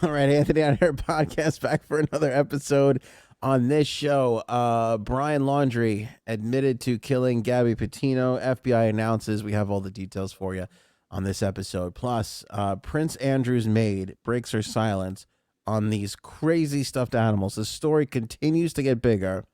All right, Anthony on Air podcast back for another episode on this show. Brian Laundrie admitted to killing Gabby Petito. FBI announces we have all the details for you on this episode. Plus, Prince Andrew's maid breaks her silence on these crazy stuffed animals. The story continues to get bigger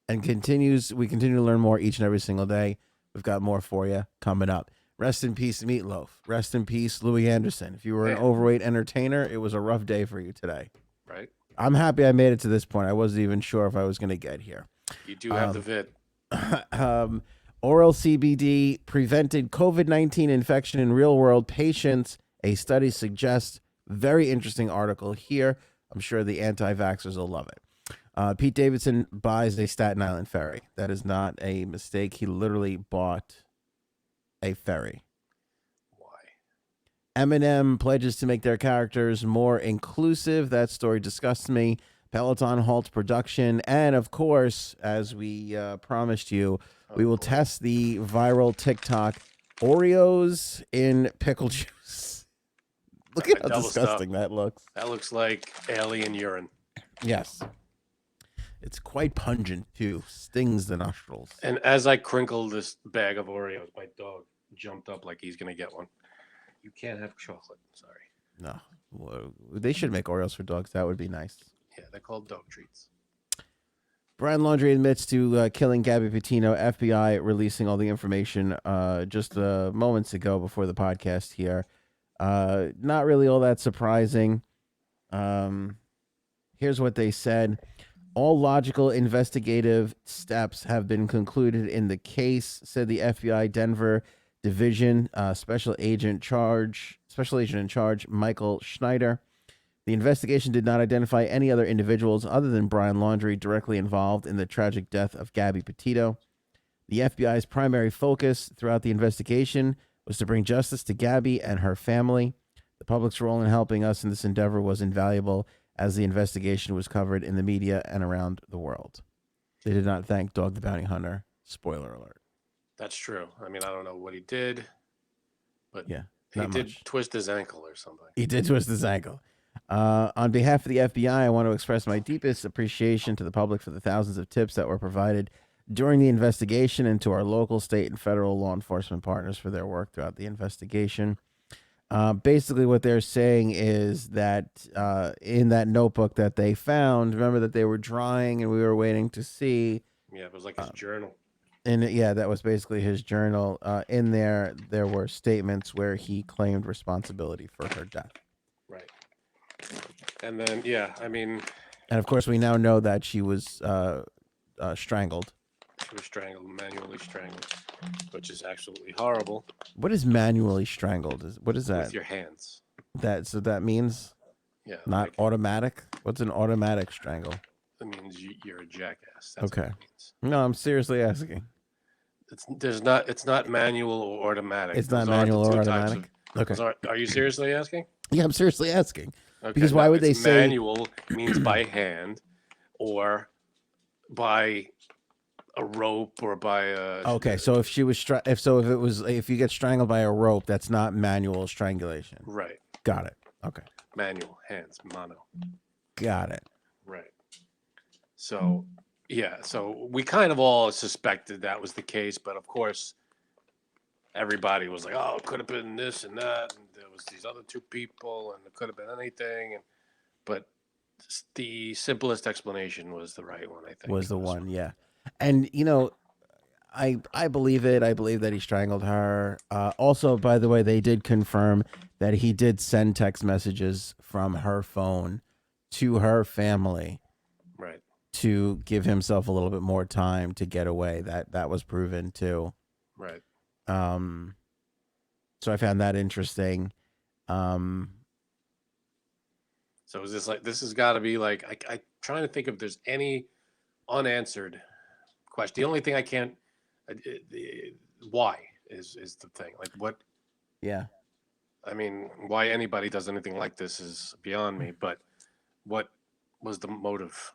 and continues. We continue to learn more each and every single day. We've got more for you coming up. Rest in peace, Meatloaf. Rest in peace, Louis Anderson. If you were an overweight entertainer, it was a rough day for you today. Right. I'm happy I made it to this point. I wasn't even sure if I was going to get here. You do have the vid. Oral CBD prevented COVID-19 infection in real-world patients. A study suggests. Very interesting article here. I'm sure the anti-vaxxers will love it. Pete Davidson buys a Staten Island ferry. That is not a mistake. He literally bought a ferry. Why? Eminem pledges to make their characters more inclusive. That story disgusts me. Peloton halts production. And of course, as we promised you, we will test the viral TikTok Oreos in pickle juice. Look at how disgusting that looks. That looks like alien urine. Yes. It's quite pungent, too. Stings the nostrils. And as I crinkle this bag of Oreos, my dog jumped up like he's going to get one. You can't have chocolate. Sorry. No. Well, they should make Oreos for dogs. That would be nice. Yeah, they're called dog treats. Brian Laundrie admits to killing Gabby Petito. FBI releasing all the information just moments ago before the podcast here. Not really all that surprising. Here's what they said. All logical investigative steps have been concluded in the case, said the FBI Denver Division Special Agent in charge, Michael Schneider. The investigation did not identify any other individuals other than Brian Laundrie directly involved in the tragic death of Gabby Petito. The FBI's primary focus throughout the investigation was to bring justice to Gabby and her family. The public's role in helping us in this endeavor was invaluable as the investigation was covered in the media and around the world. They did not thank Dog the Bounty Hunter. Spoiler alert. That's true. I mean, I don't know what he did, but yeah, he did twist his ankle or something. He did twist his ankle. On behalf of the FBI, I want to express my deepest appreciation to the public for the thousands of tips that were provided during the investigation and to our local, state, and federal law enforcement partners for their work throughout the investigation. Basically, what they're saying is that in that notebook that they found, remember that they were drawing and we were waiting to see. Yeah, it was like his journal. And yeah, that was basically his journal. In there were statements where he claimed responsibility for her death. Right. And then, yeah, I mean. And of course, we now know that she was strangled. She was strangled, manually strangled, which is absolutely horrible. What is manually strangled? What is that? With your hands. So that means not like, automatic? What's an automatic strangle? It means you're a jackass. That's okay. What it means. No, I'm seriously asking. It's not manual or automatic. It's not manual or automatic? Okay. Are you seriously asking? Yeah, I'm seriously asking. Okay, because why would they say manual means by hand or by a rope or by a okay, so if she was if you get strangled by a rope, that's not manual strangulation. Right. Got it. Okay. Manual, hands, mano. Got it. Right. So yeah, so we kind of all suspected that was the case, but of course everybody was like, oh, it could have been this and that, and there was these other two people, and it could have been anything, but the simplest explanation was the right one, I think. Was the one, yeah. And, you know, I believe it. I believe that he strangled her. Also, by the way, they did confirm that he did send text messages from her phone to her family. Right. To give himself a little bit more time to get away. That was proven, too. Right. So I found that interesting. So is this like, this has got to be like, I trying to think if there's any unanswered question. The only thing I can't, why is the thing. Like what? Yeah. I mean, why anybody does anything like this is beyond me, but what was the motive?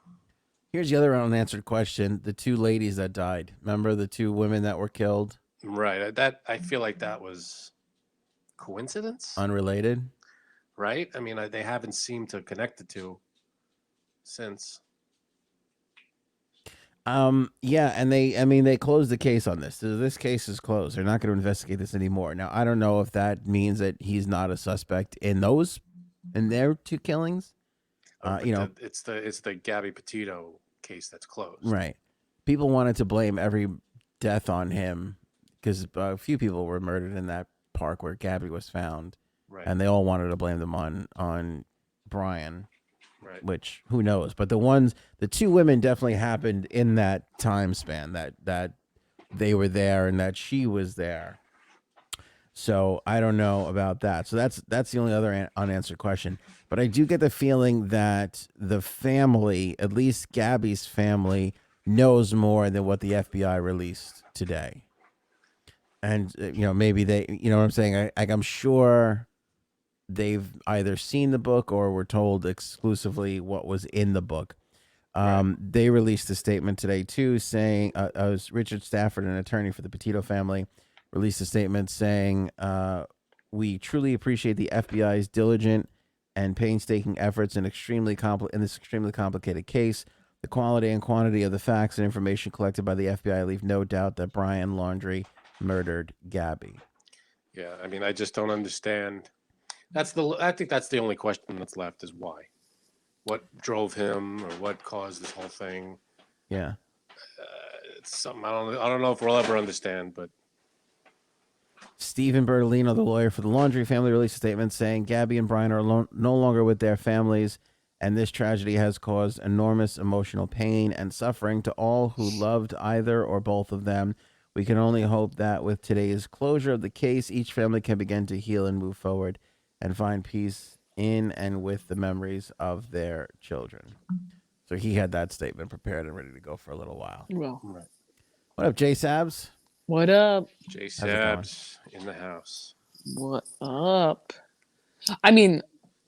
Here's the other unanswered question. The two ladies that died. Remember the two women that were killed? Right. I feel like that was coincidence. Unrelated. right? I mean, they haven't seemed to connect the two since. Yeah, and they closed the case on this. So this case is closed. They're not going to investigate this anymore. Now, I don't know if that means that he's not a suspect in their two killings. It's the Gabby Petito case that's closed. Right. People wanted to blame every death on him because a few people were murdered in that park where Gabby was found, Right. and they all wanted to blame them on Brian. Right. Which who knows? But the two women definitely happened in that time span that they were there and that she was there. So I don't know about that. So that's the only other unanswered question. But I do get the feeling that the family, at least Gabby's family, knows more than what the FBI released today. And maybe they, what I'm saying. I'm sure they've either seen the book or were told exclusively what was in the book. Right. They released a statement today too, saying Richard Stafford, an attorney for the Petito family, released a statement saying, "We truly appreciate the FBI's diligent and painstaking efforts in this extremely complicated case. The quality and quantity of the facts and information collected by the FBI leave no doubt that Brian Laundrie murdered Gabby." Yeah, I mean, I just don't understand. I think that's the only question that's left is why. What drove him, or what caused this whole thing? Yeah. It's something I don't know if we'll ever understand, but. Stephen Bertolino, the lawyer for the Laundrie family, released a statement saying Gabby and Brian are no longer with their families, and this tragedy has caused enormous emotional pain and suffering to all who loved either or both of them. We can only hope that with today's closure of the case, each family can begin to heal and move forward and find peace in and with the memories of their children. So he had that statement prepared and ready to go for a little while. Well, what up, Jay Sabs? What up? Jay Sabs in the house. What up? I mean,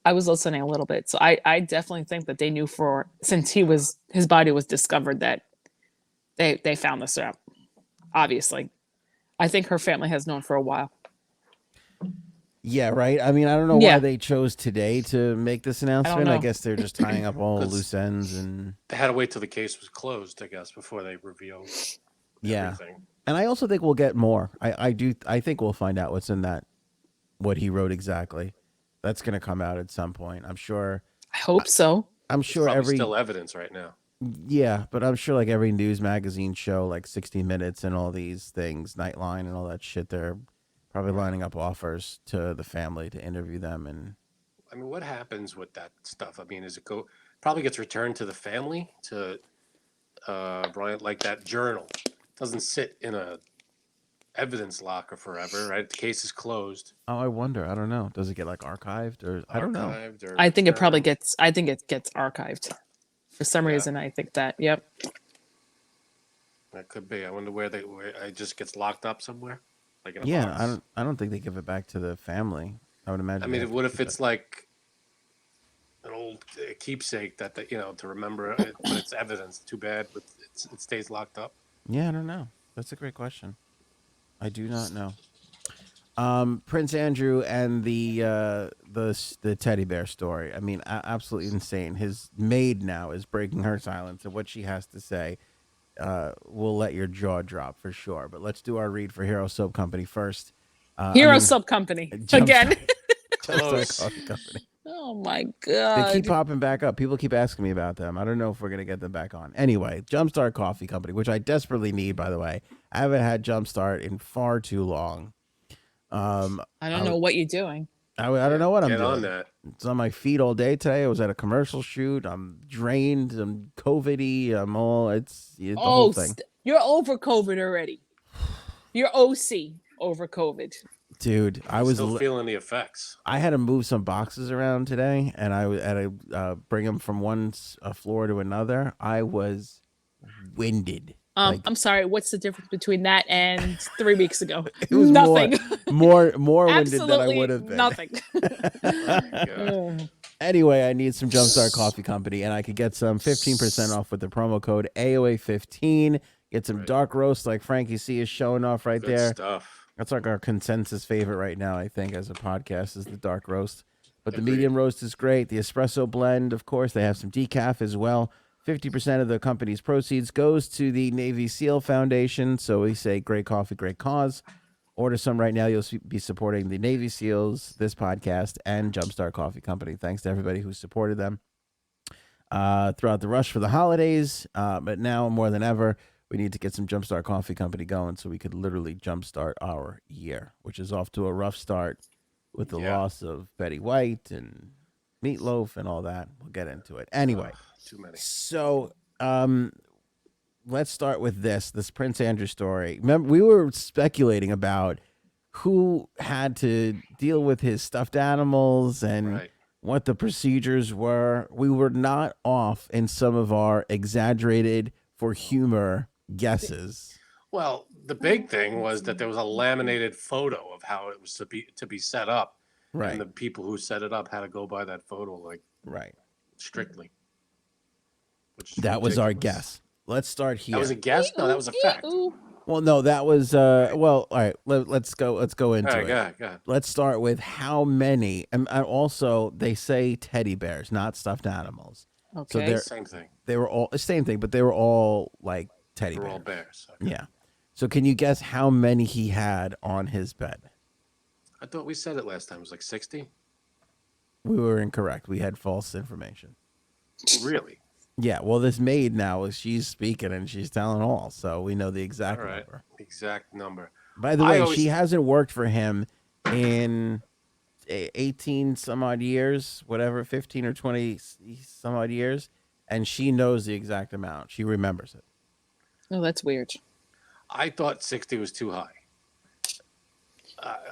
I was listening a little bit, so I definitely think that they knew since his body was discovered that they found this out. Obviously, I think her family has known for a while. Yeah, right. I mean, I don't know why they chose today to make this announcement. I guess they're just tying up all loose ends, and they had to wait till the case was closed, I guess, before they revealed everything. And I also think we'll get more. I think we'll find out what's in that, what he wrote exactly. That's going to come out at some point. I'm sure. I hope so. I'm sure still evidence right now. Yeah, but I'm sure like every news magazine show, like 60 Minutes and all these things, Nightline and all that shit, they're probably lining up offers to the family to interview them. And I mean, what happens with that stuff? I mean, probably gets returned to the family, to Brian, like that journal. Doesn't sit in a evidence locker forever, right? The case is closed. Oh, I wonder. I don't know. Does it get like archived or I don't know. I think it probably gets. I think it gets archived for some reason. I think that. Yep. That could be. I wonder where it just gets locked up somewhere, like in a box. I don't think they give it back to the family. I would imagine. I mean, what if it's like an old keepsake that to remember it, but it's evidence? Too bad, but it stays locked up. Yeah, I don't know. That's a great question. I do not know. Prince Andrew and the teddy bear story. I mean, absolutely insane. His maid now is breaking her silence, and what she has to say will let your jaw drop for sure. But let's do our read for Hero Soap Company first. Soap Company again. Coffee Company. Oh my god! They keep popping back up. People keep asking me about them. I don't know if we're gonna get them back on. Anyway, Jumpstart Coffee Company, which I desperately need, by the way. I haven't had Jumpstart in far too long. I don't know what you're doing. I don't know what I'm doing. On that. It's on my feet all day today. I was at a commercial shoot. I'm drained. I'm COVID-y. I'm all. It's the whole thing. You're over COVID already. You're OC over COVID. Dude, I was still feeling the effects. I had to move some boxes around today, and I had to bring them from one floor to another. I was winded. I'm sorry. What's the difference between that and 3 weeks ago? It was nothing. More winded than I would have been. Nothing. Anyway, I need some Jumpstart Coffee Company, and I could get some 15% off with the promo code AOA15. Get some dark roast like Frankie C is showing off there. Stuff. That's like our consensus favorite right now, I think, as a podcast, is the dark roast. But the Agreed. medium roast is great. The espresso blend, of course, they have some decaf as well. 50% of the company's proceeds goes to the Navy SEAL Foundation. So we say great coffee, great cause. Order some right now. You'll be supporting the Navy SEALs, this podcast, and Jumpstart Coffee Company. Thanks to everybody who supported them throughout the rush for the holidays. But now more than ever, we need to get some Jumpstart Coffee Company going so we could literally jumpstart our year, which is off to a rough start with the loss of Betty White and Meatloaf and all that. We'll get into it. Anyway, too many. So let's start with this Prince Andrew story. Remember, we were speculating about who had to deal with his stuffed animals and what the procedures were. We were not off in some of our exaggerated for humor guesses. Well, the big thing was that there was a laminated photo of how it was to be set up. Right. And the people who set it up had to go by that photo, like, strictly. That was our guess. Let's start here. That was a guess? No, that was a fact. Well, no, that was well, all right. Let's go into it. Go ahead. Let's start with how many, and also they say teddy bears, not stuffed animals. Okay. So same thing. They were all the same thing, but they were all like teddy bears. They were all bears. Okay. Yeah. So can you guess how many he had on his bed? I thought we said it last time. It was like 60. We were incorrect. We had false information. Really? Yeah. Well, this maid now, she's speaking and she's telling all, so we know the exact number. Exact number. By the way, she hasn't worked for him in 18 some odd years, whatever, 15 or 20 some odd years, and she knows the exact amount. She remembers it. Oh, that's weird. I thought 60 was too high.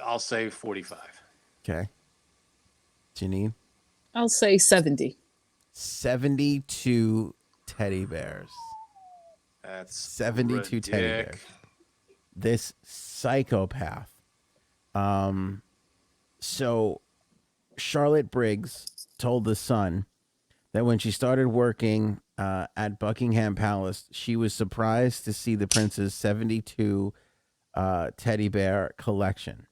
I'll say 45. Okay. Janine? I'll say 70. 72 teddy bears. That's 72 teddy bears. This psychopath. So Charlotte Briggs told The Sun that when she started working at Buckingham Palace, she was surprised to see the prince's 72 teddy bear collection.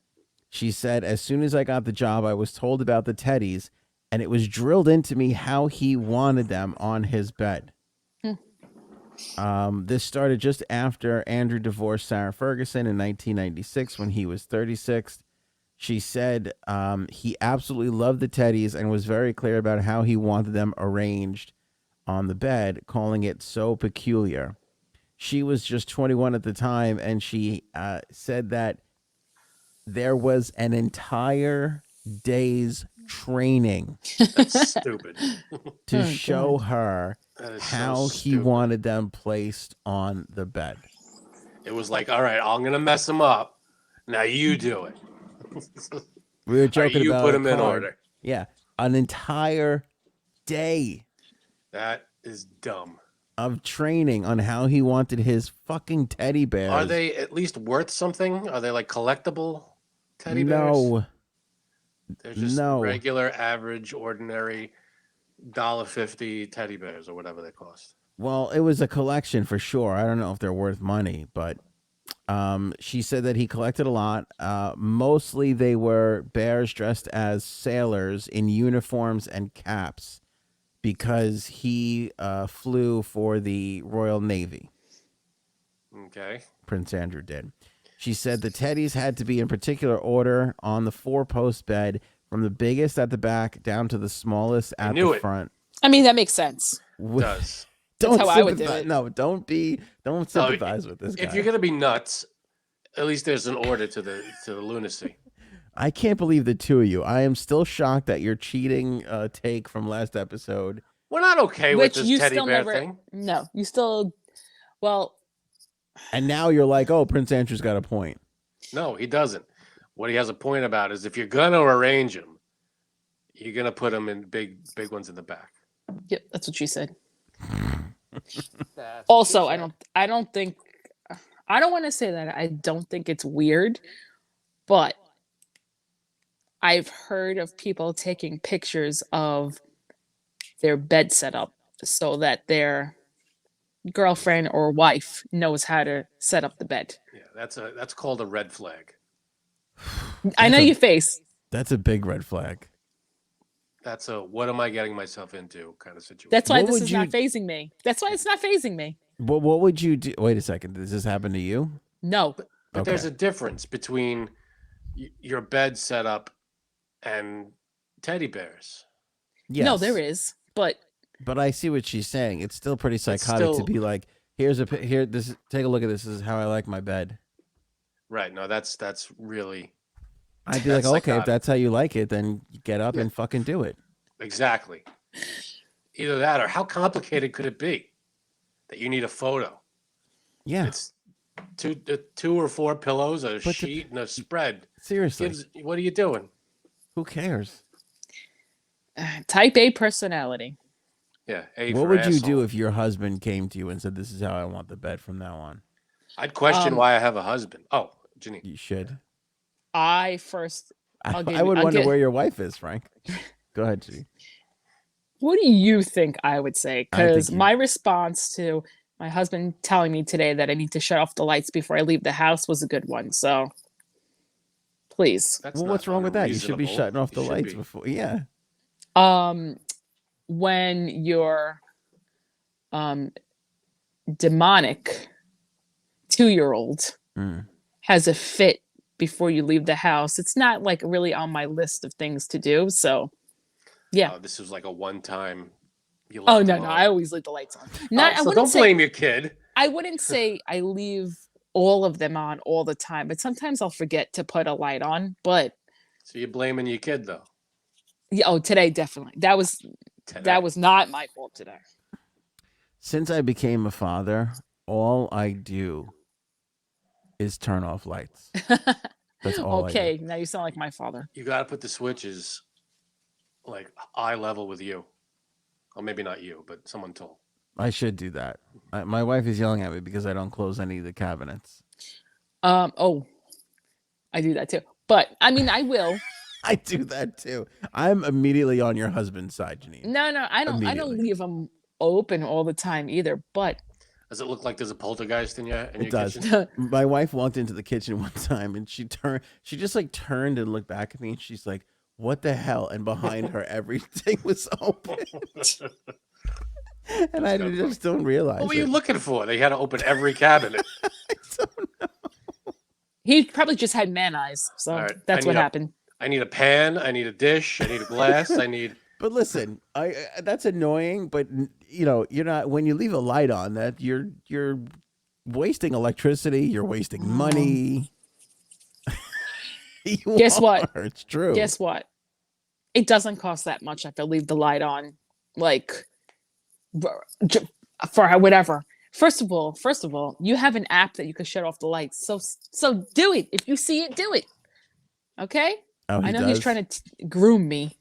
She said, as soon as I got the job, I was told about the teddies, and it was drilled into me how he wanted them on his bed. This started just after Andrew divorced Sarah Ferguson in 1996 when he was 36. She said he absolutely loved the teddies and was very clear about how he wanted them arranged on the bed, calling it so peculiar. She was just 21 at the time, and she said that there was an entire day's training That's stupid. to show her how he wanted them placed on the bed. It was like, all right, I'm going to mess them up. Now you do it. We were joking you about put them in order. Yeah, an entire day That is dumb. of training on how he wanted his fucking teddy bears. Are they at least worth something? Are they like collectible teddy bears? No. They're just regular, average, ordinary $1.50 teddy bears or whatever they cost. Well, it was a collection for sure. I don't know if they're worth money, but she said that he collected a lot. Mostly they were bears dressed as sailors in uniforms and caps because he flew for the Royal Navy. Okay. Prince Andrew did. She said the teddies had to be in particular order on the 4-post bed, from the biggest at the back down to the smallest at the front. I mean, that makes sense. It does. Don't That's how I would do it. No, don't sympathize with this guy. If you're gonna be nuts, at least there's an order to the lunacy. I can't believe the two of you. I am still shocked at your cheating take from last episode. We're not okay with this teddy bear thing. No, you still. Well. And now you're like, oh, Prince Andrew's got a point. No, he doesn't. What he has a point about is if you're gonna arrange them, you're gonna put them in big ones in the back. Yep, that's what she said. Also, I don't want to say that I don't think it's weird, but I've heard of people taking pictures of their bed setup so that their girlfriend or wife knows how to set up the bed. Yeah, that's called a red flag. I know your face. That's a big red flag. That's a what am I getting myself into kind of situation. That's why What this would is not you- phasing me. That's why it's not phasing me. What would you do? Wait a second. Does this happen to you? No. But there's Okay. a difference between your bed setup and teddy bears. Yes. No, there is. But But I see what she's saying. It's still pretty psychotic to still- be like, here's a here. This take a look at this. This is how I like my bed. Right. No, that's really I'd be like, That's okay, if psychotic. that's how you like it, then get up Yeah. and fucking do it. exactly. Either that or how complicated could it be that you need a photo? Yeah. It's two or four pillows, a the- sheet, and a spread. Seriously. What are you doing? Who cares? type A personality. Yeah. A What for would you asshole. do if your husband came to you and said, "This is how I want the bed from now on"? I'd question Um, why I have a husband. Oh, Janine. You should. I first I give would you- I'll wonder get- where your wife is, Frank. Go ahead, G. What do you think I would say? I think Because you- my response to my husband telling me today that I need to shut off the lights before I leave the house was a good one. So please. That's Well, not what's wrong with that? You should be unreasonable. shutting off the You should lights be. before. Yeah. When your demonic 2-year-old Mm. has a fit before you leave the house, it's not like really on my list of things to do. So yeah. Oh, this was like a one-time. You Oh left no, them no, on. I always leave the lights on. Not, I so wouldn't don't say blame your kid. I wouldn't say I leave all of them on all the time, but sometimes I'll forget to put a light on. But So you're blaming your kid though. yeah, oh, today definitely. That was not my fault today. Since I became a father, all I do is turn off lights. That's all I do. Okay, now you sound like my father. You got to put the switches like eye level with you. Or maybe not you, but someone told. I should do that. My wife is yelling at me because I don't close any of the cabinets. Oh, I do that too. But I mean, I will. I do that too. I'm immediately on your husband's side, Janine. No, I don't Immediately. leave them open all the time either. But Does it look like there's a poltergeist in your It does. kitchen? My wife walked into the kitchen one time and she just like turned and looked back at me and she's like, "What the hell?" And behind her, everything was open. And I just don't realize What were you it. looking for? They had to open every cabinet. he probably just had man eyes. So All right, that's I what need a- happened. I need a pan. I need a dish. I need a glass. I need. But listen, that's annoying. But you're not when you leave a light on that you're wasting electricity. You're wasting money. You Guess what? are. It's true. Guess what? It doesn't cost that much if I leave the light on, like for whatever. First of all, you have an app that you can shut off the lights. So do it. If you see it, do it. Okay? Oh, I know does? he's trying to groom me.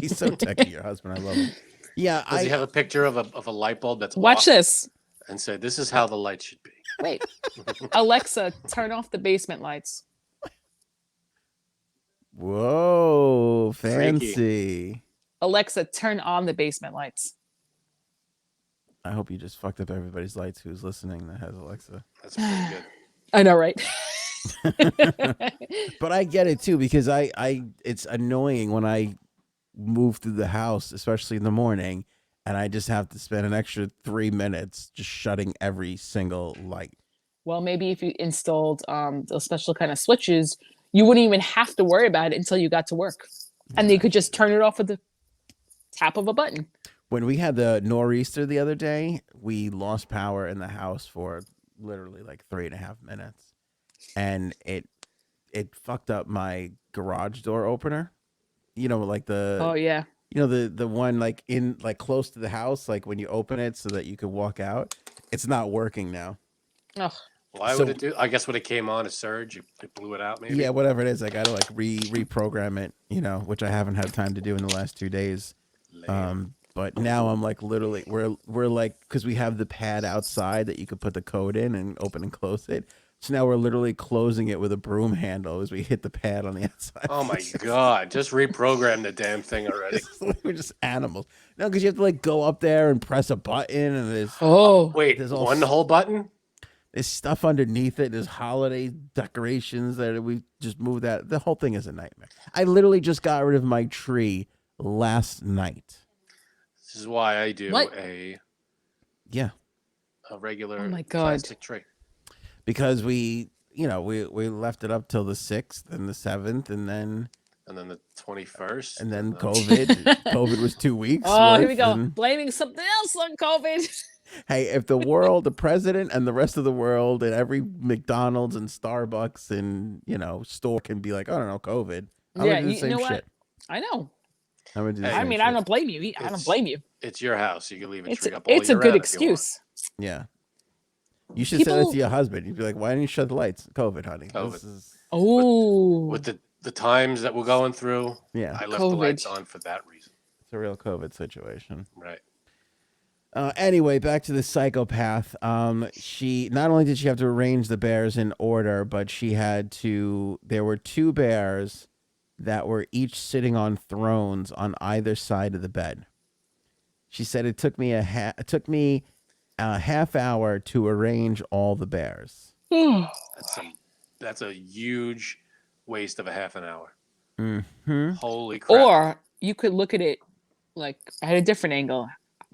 He's so techy, your husband. I love him. Yeah, Does he have a picture of a light bulb that's Watch off this. and say, "This is how the light should be." Wait. Alexa, turn off the basement lights. Whoa, Freaky. fancy. Alexa, turn on the basement lights. I hope you just fucked up everybody's lights who's listening that has Alexa. That's pretty good. I know, right? But I get it too because I it's annoying when I move through the house, especially in the morning, and I just have to spend an extra 3 minutes just shutting every single light. Well, maybe if you installed those special kind of switches, you wouldn't even have to worry about it until you got to work. And you could just turn it off with the tap of a button. When we had the nor'easter the other day, we lost power in the house for literally like 3.5 minutes. And it fucked up my garage door opener. Like Oh yeah. the one like in like close to the house, like when you open it so that you could walk out. It's not working now. Oh, Why So- would it do? I guess when it came on a surge, it blew it out. Maybe. Yeah, whatever it is, I gotta like reprogram it, which I haven't had time to do in the last 2 days. Lame. But now I'm like literally we're like because we have the pad outside that you could put the code in and open and close it. So now we're literally closing it with a broom handle as we hit the pad on the outside. Oh my god! Just reprogram the damn thing already. We're just animals. No, because you have to like go up there and press a button, and Wait, There's all one whole button? there's stuff underneath it. There's holiday decorations that we just moved. That the whole thing is a nightmare. I literally just got rid of my tree last night. This is why I do What? a Yeah, regular Oh my God. plastic tray. because we left it up till the 6th and the 7th, and then The 21st. COVID was 2 weeks. Oh, here we worth, go. and- Blaming something else on COVID. Hey, if the world, the president and the rest of the world and every McDonald's and Starbucks and, store can be like, I don't know, COVID. I'm Yeah, gonna do the you same know what? shit. I know. I'm gonna do the Hey, I same mean, shit. I don't blame you. I don't blame you. It's your house. You can leave a It's tree up all it's a year good round if you want. excuse. Yeah. You should say that People- to your husband. You'd be like, why didn't you shut the lights? COVID, honey. COVID. This is, Oh, With the times that we're going through, yeah, I left the lights COVID. on for that reason. it's a real COVID situation. Right. Anyway, back to the psychopath. She not only did she have to arrange the bears in order, but she had to. There were 2 bears that were each sitting on thrones on either side of the bed. She said it took me a half hour to arrange all the bears. That's a huge waste of a half an hour. Mm-hmm. Holy crap. Or you could look at it like at a different angle.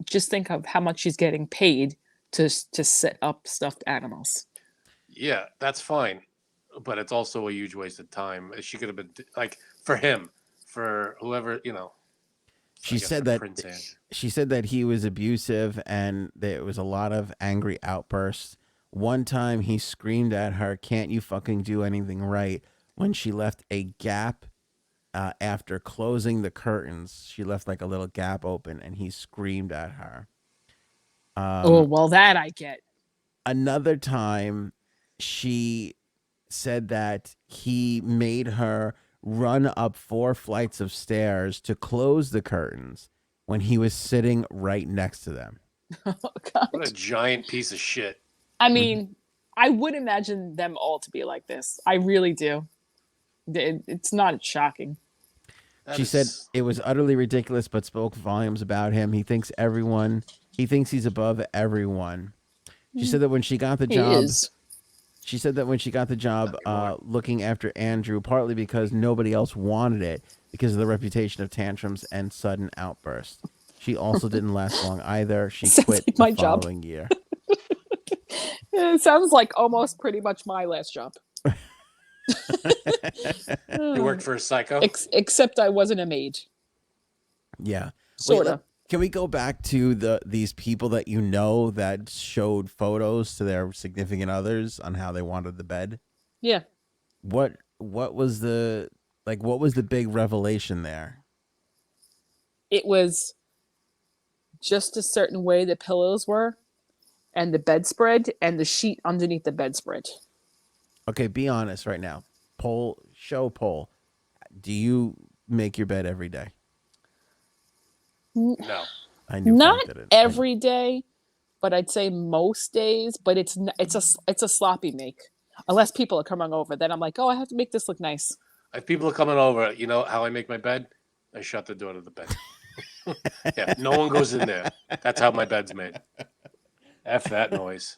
Just think of how much she's getting paid to set up stuffed animals. Yeah, that's fine. But it's also a huge waste of time. She could have been like for him, for whoever, She said that Prince Andrew. she said that he was abusive and there was a lot of angry outbursts. One time he screamed at her, "Can't you fucking do anything right?" When she left a gap after closing the curtains. She left like a little gap open and he screamed at her. Oh, well, that I get. Another time she said that he made her run up 4 flights of stairs to close the curtains when he was sitting right next to them. Oh, God. What a giant piece of shit. I mean, I would imagine them all to be like this. I really do. It's not shocking. She said it was utterly ridiculous, but spoke volumes about him. He thinks he's above everyone. She said that when she got the He job, is. she said that when she got the job looking after Andrew, partly because nobody else wanted it because of the reputation of tantrums and sudden outbursts. She also didn't last long either. She Sounds quit like the my job. following year. It sounds like almost pretty much my last job. You worked for a psycho? Except I wasn't a maid. Yeah. Sort Wait, of. Can we go back to these people that that showed photos to their significant others on how they wanted the bed? Yeah. What was the big revelation there? It was just a certain way the pillows were and the bedspread and the sheet underneath the bedspread. Okay, be honest right now. Poll. Do you make your bed every day? No. I knew Not Frank didn't. every day, but I'd say most days. But it's a sloppy make, unless people are coming over. Then I'm like, oh, I have to make this look nice. If people are coming over, you know how I make my bed? I shut the door to the bed. Yeah, no one goes in there. That's how my bed's made. F that noise.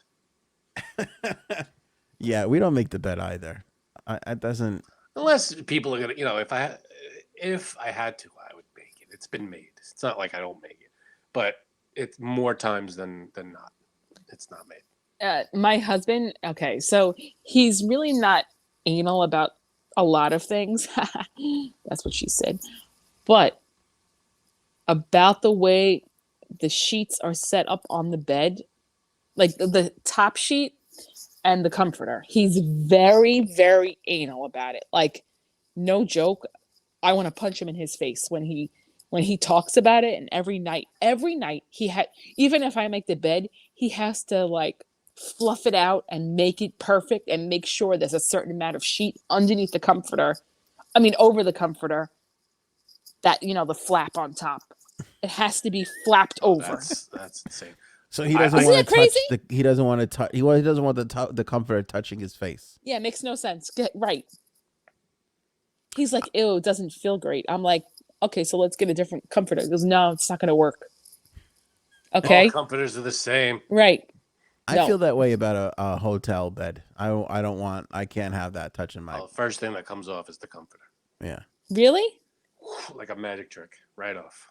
Yeah, we don't make the bed either. It doesn't. Unless people are gonna, if I had to, I would make it. It's been made. It's not like I don't make it, but it's more times than not. It's not made. My husband, okay, so he's really not anal about a lot of things. That's what she said. But about the way the sheets are set up on the bed, like the top sheet and the comforter, he's very, very anal about it. Like, no joke. I want to punch him in his face when he talks about it. And every night even if I make the bed, he has to like fluff it out and make it perfect and make sure there's a certain amount of sheet underneath the comforter. I mean, over the comforter, that, the flap on top. It has to be flapped over. That's insane. So he doesn't Isn't want that to touch crazy? he doesn't want to touch. He doesn't want the comforter touching his face. Yeah, it makes no sense. Right. He's like, ew, it doesn't feel great. I'm like, okay, so let's get a different comforter. He goes, no, it's not going to work. Okay. All comforters are the same. Right. I No. feel that way about a hotel bed. I can't have that touching my. The first thing that comes off is the comforter. Yeah. Really? Like a magic trick. right off.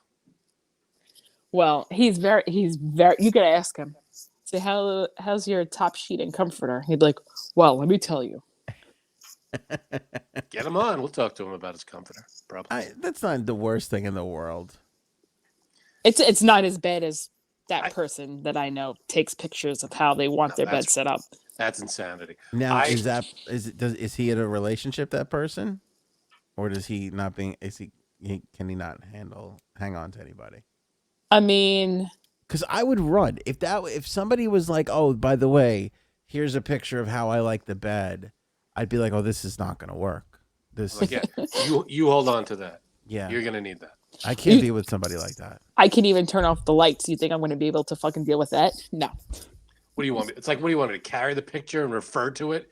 Well, he's very. You gotta ask him. Say how's your top sheet and comforter? He'd be like, well, let me tell you. Get him on. We'll talk to him about his comforter. Probably. That's not the worst thing in the world. It's not as bad as that person that I know takes pictures of how they want their bed set up. That's insanity. Now, is he in a relationship, that person, or does he not being? Can he not hang on to anybody? I mean, because I would run if somebody was like, oh, by the way, here's a picture of how I like the bed. I'd be like, oh, this is not going to work. You hold on to that. Yeah, you're going to need that. I can't be with somebody like that. I can even turn off the lights. You think I'm going to be able to fucking deal with that? No. What do you want me? It's like, what do you want me to carry the picture and refer to it?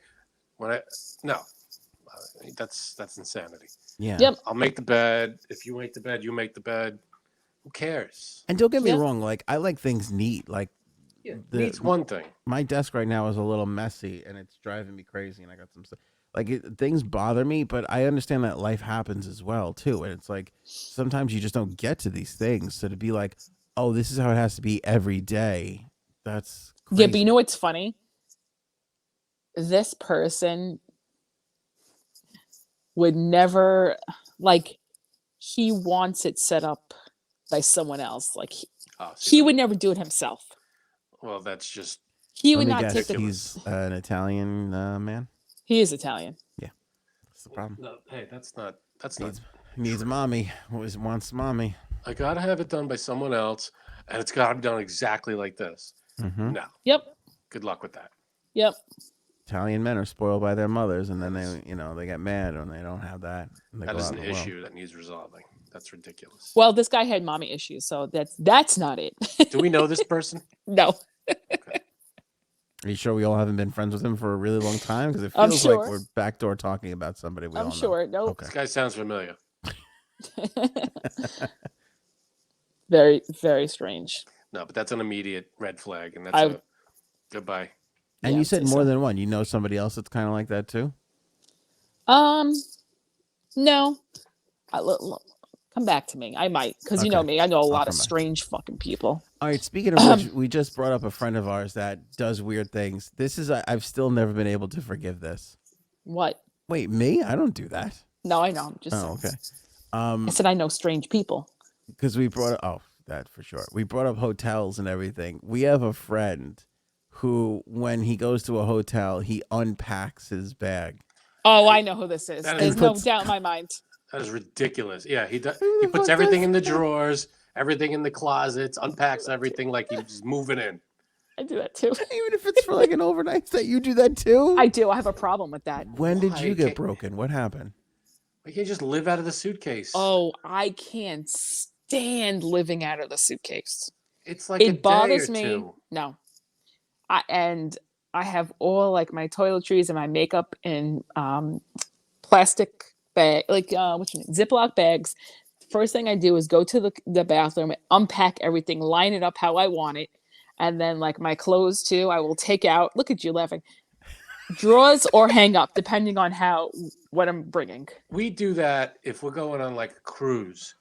No, that's insanity. Yeah. Yep. I'll make the bed. If you make the bed, you make the bed. Who cares? And don't get me wrong. Like, I like things neat. Like, neat's one thing. My desk right now is a little messy, and it's driving me crazy. And I got some stuff. Like, things bother me, but I understand that life happens as well too. And it's like sometimes you just don't get to these things. So to be like, oh, this is how it has to be every day. That's crazy. Yeah, but you know what's funny? This person would never, like, he wants it set up by someone else. Like, he would never do it himself. Well, that's just. He would not take He's an Italian man. He is Italian. Yeah, that's the problem. No, hey, that's not. He needs a mommy. Always wants mommy. I gotta have it done by someone else, and it's gotta be done exactly like this. Mm-hmm. No. Yep. Good luck with that. Yep. Italian men are spoiled by their mothers, and then they get mad when they don't have that. That is an issue that needs resolving. That's ridiculous. Well, this guy had mommy issues, so that's not it. Do we know this person? No. Okay. Are you sure we all haven't been friends with him for a really long time? Because it feels like we're backdoor talking about somebody we all know. I'm sure. No. Okay. This guy sounds familiar. Very, very strange. No, but that's an immediate red flag, and that's goodbye. And you said more than one. You know somebody else that's kind of like that too? No. Come back to me. I might, because you know me. I know a lot of strange fucking people. All right. Speaking of which, we just brought up a friend of ours that does weird things. This is I've still never been able to forgive this. What? Wait, me? I don't do that. No, I know. I'm just. Oh, okay. I said I know strange people. Because we brought that for sure. We brought up hotels and everything. We have a friend who, when he goes to a hotel, he unpacks his bag. Oh, I know who this is. There's no doubt in my mind. That is ridiculous. Yeah, he does. He puts everything in the drawers, everything in the closets, unpacks everything like he's just moving in. I do that too. Even if it's for like an overnight stay, you do that too? I do. I have a problem with that. When did you get broken? What happened? You can't just live out of the suitcase. Oh, I can't stand living out of the suitcase. It's like it bothers me. No, I have all like my toiletries and my makeup in plastic bag, like Ziploc bags. First thing I do is go to the bathroom, unpack everything, line it up how I want it, and then like my clothes too, I will take out. Look at you laughing. Drawers or hang up, depending on what I'm bringing. We do that if we're going on like a cruise.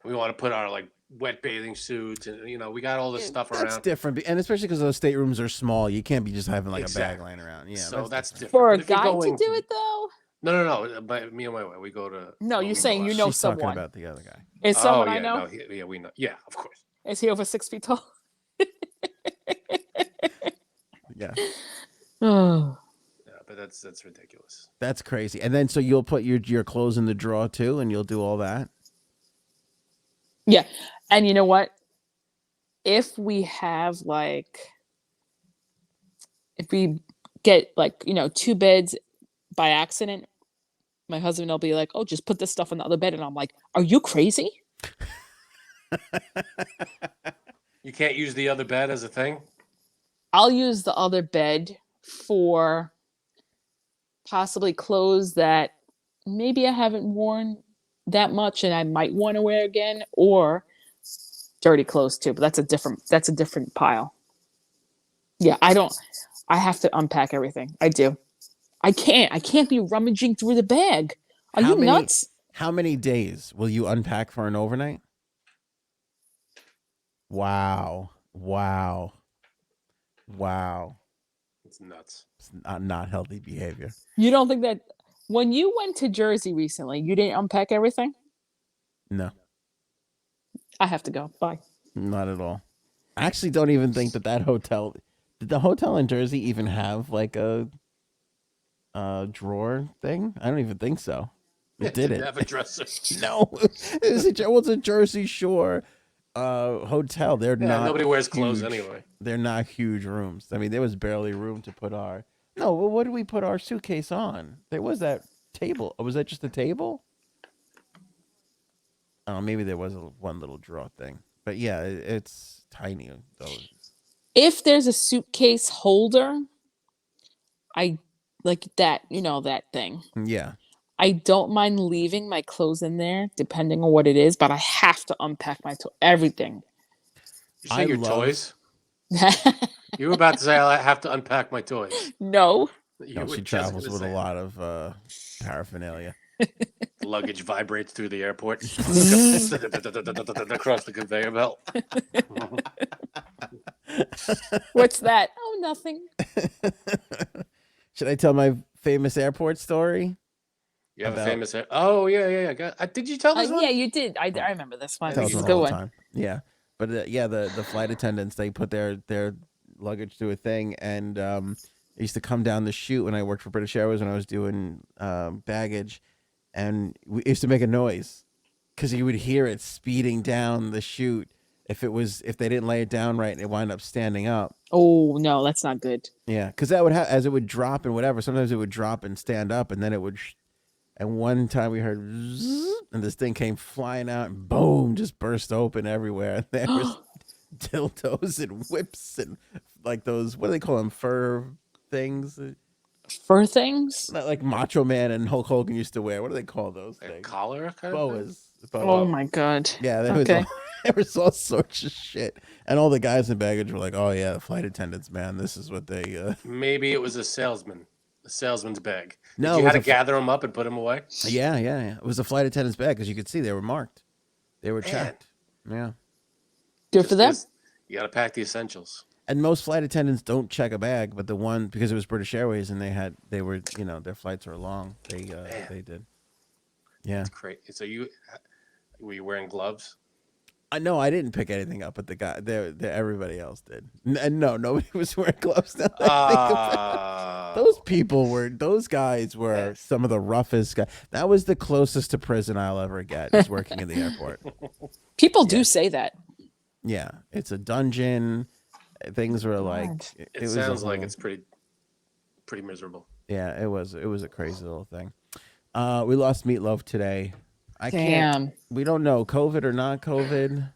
We want to put our like wet bathing suits, and we got all this stuff around. That's different, and especially because those staterooms are small, you can't be just having like a bag lying around. Yeah, so that's different. For a guy to do it though. No. Me and my wife, we go to. No, you're saying you know She's someone. Talking about the other guy. Is someone I know? No, yeah, we know. Yeah, of course. Is he over 6 feet tall? Yeah. Oh. Yeah, but that's ridiculous. That's crazy. And then so you'll put your clothes in the drawer too, and you'll do all that. Yeah, and you know what? If we have if we get 2 beds by accident, my husband will be like, "Oh, just put this stuff on the other bed," and I'm like, "Are you crazy?" You can't use the other bed as a thing? I'll use the other bed for possibly clothes that maybe I haven't worn that much and I might want to wear again, or dirty clothes too, but that's a different pile. Yeah, I have to unpack everything. I do. I can't be rummaging through the bag. Are you nuts? How many days will you unpack for an overnight? Wow. Wow. Wow. It's nuts. It's not healthy behavior. You don't think that when you went to Jersey recently, you didn't unpack everything? No, I have to go. Bye. not at all. I actually don't even think that hotel. Did the hotel in Jersey even have like a drawer thing? I don't even think so. It Didn't didn't. have a dresser. No, it was a Jersey Shore hotel. They're Yeah, not. nobody wears clothes huge. anyway. They're not huge rooms. I mean, there was barely room to put our. No, well, what did we put our suitcase on? There was that table. Was that just a table? Oh, maybe there was one little drawer thing. But yeah, it's tiny. Those. If there's a suitcase holder, I like that, that thing. Yeah. I don't mind leaving my clothes in there, depending on what it is, but I have to unpack my everything. You say your toys? You were about to say I have to unpack my toys. No. No, she travels with a lot of paraphernalia. Luggage vibrates through the airport across the conveyor belt. What's that? Oh, nothing. Should I tell my famous airport story? You have a famous Oh, yeah. Did you tell this one? Yeah, you did. I remember this one. Tell This is us a good all the one. time. Yeah. But yeah, the flight attendants, they put their luggage through a thing, and I used to come down the chute when I worked for British Airways when I was doing baggage, and we used to make a noise because you would hear it speeding down the chute if they didn't lay it down right and it wound up standing up. Oh no, that's not good. Yeah, because that would as it would drop and whatever. Sometimes it would drop and stand up, and then it would. And one time we heard, zzz, and this thing came flying out, and boom, just burst open everywhere. There was dildos and whips and like those, what do they call them, fur things? Fur things? Not like Macho Man and Hulk Hogan used to wear. What do they call those things? Collar kind of Boas. Oh my god. Yeah, there was all sorts of shit. And all the guys in baggage were like, oh yeah, the flight attendants, man, this is what they... Maybe it was a salesman. A salesman's bag. No, you had to gather them up and put them away? Yeah. It was a flight attendant's bag because you could see they were marked. They were checked. Yeah. Good for them. You got to pack the essentials. And most flight attendants don't check a bag, but the one, because it was British Airways and they were, their flights were long. They did. Yeah. That's great. So were you wearing gloves? No, I didn't pick anything up, but the guy, everybody else did. And no, nobody was wearing gloves. Now that I think about it. Those guys were some of the roughest guys. That was the closest to prison I'll ever get, is working in the airport. People do say that. Yeah, it's a dungeon. Things were like... It sounds like it's pretty miserable. Yeah, it was a crazy little thing. We lost Meatloaf today. We don't know, COVID or not COVID.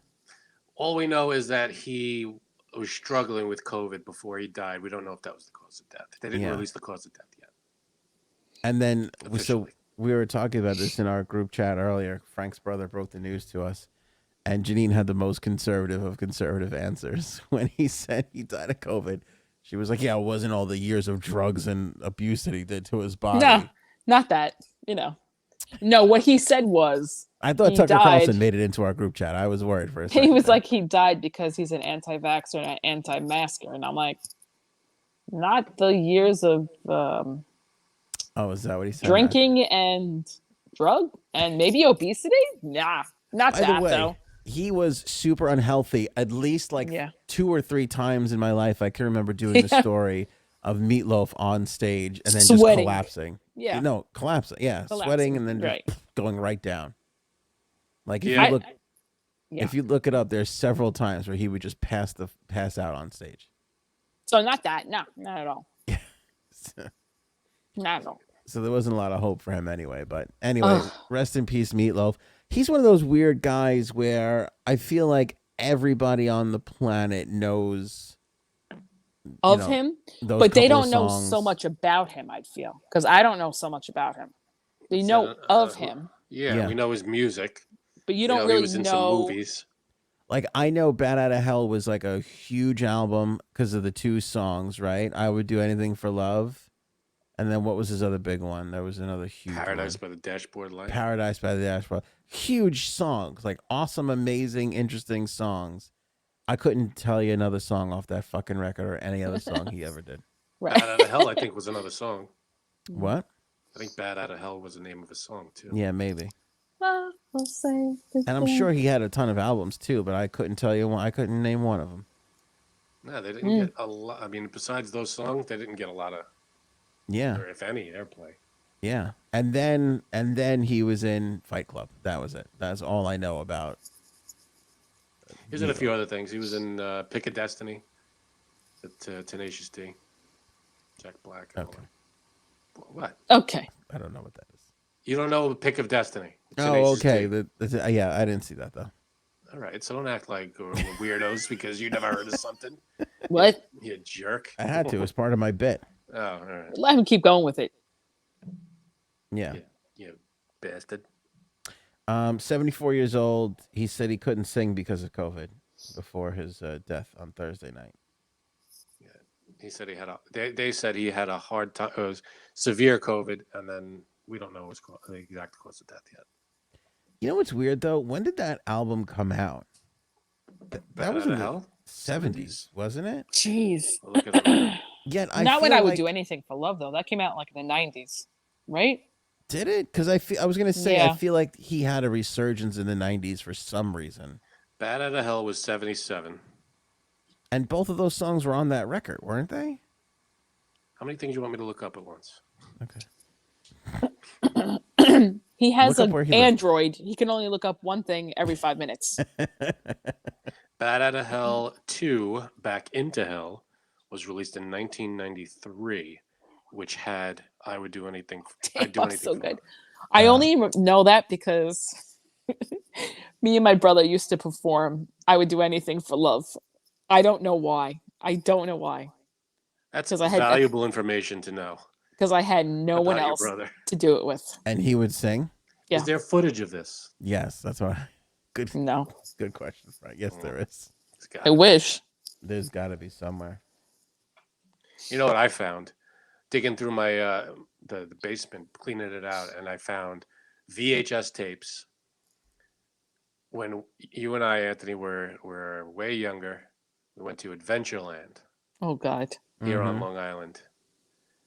All we know is that he was struggling with COVID before he died. We don't know if that was the cause of death. They didn't release the cause of death yet. And then, so we were talking about this in our group chat earlier. Frank's brother broke the news to us. And Janine had the most conservative of conservative answers. When he said he died of COVID, she was like, yeah, it wasn't all the years of drugs and abuse that he did to his body. No, not that, No, what he said was... I thought Tucker Carlson made it into our group chat. I was worried for a second. He was like, he died because he's an anti-vaxxer and an anti-masker. And I'm like, not the years of... is that what he said? Drinking and drug and maybe obesity? Nah, not By that, the way, though. He was super unhealthy at least 2 or 3 times in my life. I can remember doing the story of Meatloaf on stage and then just collapsing. Yeah. No, collapsing. Yeah, sweating and then just going right down. Like if you look it up, there's several times where he would just pass out on stage. So not that. No, not at all. Not at all. So there wasn't a lot of hope for him anyway. But anyway, rest in peace, Meatloaf. He's one of those weird guys where I feel like everybody on the planet knows of him, but they don't know so much about him. I'd feel because I don't know so much about him. They know of him. Yeah, we know his music, but you don't really he was in some movies. Like I know "Bad Outta Hell" was like a huge album because of the 2 songs, right? I Would Do Anything for Love. And then what was his other big one? There was another huge Paradise by the Dashboard Light. Paradise by the Dashboard. Huge songs, like awesome, amazing, interesting songs. I couldn't tell you another song off that fucking record or any other song he ever did. Right. Bad Out of Hell, I think, was another song. What? I think Bad Out of Hell was the name of a song, too. Yeah, maybe. Love will save the And I'm day. sure he had a ton of albums too, but I couldn't tell you one. I couldn't name one of them. No, they didn't get a lot. I mean, besides those songs, they didn't get a lot of, Yeah, or if any, airplay. yeah. And then he was in Fight Club. That was it. That's all I know about. He was in a few other things. He was in Pick of Destiny, with Tenacious D, Jack Black. And all Okay. that. What? Okay. I don't know what that is. You don't know Pick of Destiny? Oh, Tenacious okay. D. Yeah, I didn't see that though. All right, so don't act like we're weirdos because you never heard of something. What? You jerk. I had to. It was part of my bit. Oh, all right. Let him keep going with it. Yeah. You bastard. 74 years old. He said he couldn't sing because of COVID before his death on Thursday night. He said he had a. They said he had a hard time. It was severe COVID, and then we don't know what's the exact cause of death yet. You know what's weird though? When did that album come out? That was in the hell? 70s, wasn't it? Jeez. Well, look at it. Yet I Not when feel I would like- do anything for love though. That came out like in the 90s, right? Did it? Because I was gonna say I Yeah. feel like he had a resurgence in the 90s for some reason, Bad Out of Hell was 77. and both of those songs were on that record, weren't they? How many things you want me to look up at once? Okay. He has Look up an where he lived. Android. He can only look up one thing every 5 minutes. Bad Out of Hell 2, Back Into Hell, was released in 1993, which had I Would Do Anything. I'd Do Damn, Anything so for good. Love. I only know that because me and my brother used to perform I Would Do Anything for Love. I don't know why. That's 'Cause I had- valuable information to know Because I had no one about your else brother. to do it with. And he would sing. Yeah. Is there footage of this? Yes, that's why. Good No. question, Frank. Yes, there is. It's got- I wish. There's got to be somewhere. You know what I found? Digging through my the basement, cleaning it out, and I found VHS tapes. When you and I, Anthony, were way younger, we went to Adventureland Oh God. here on Mhm. Long Island,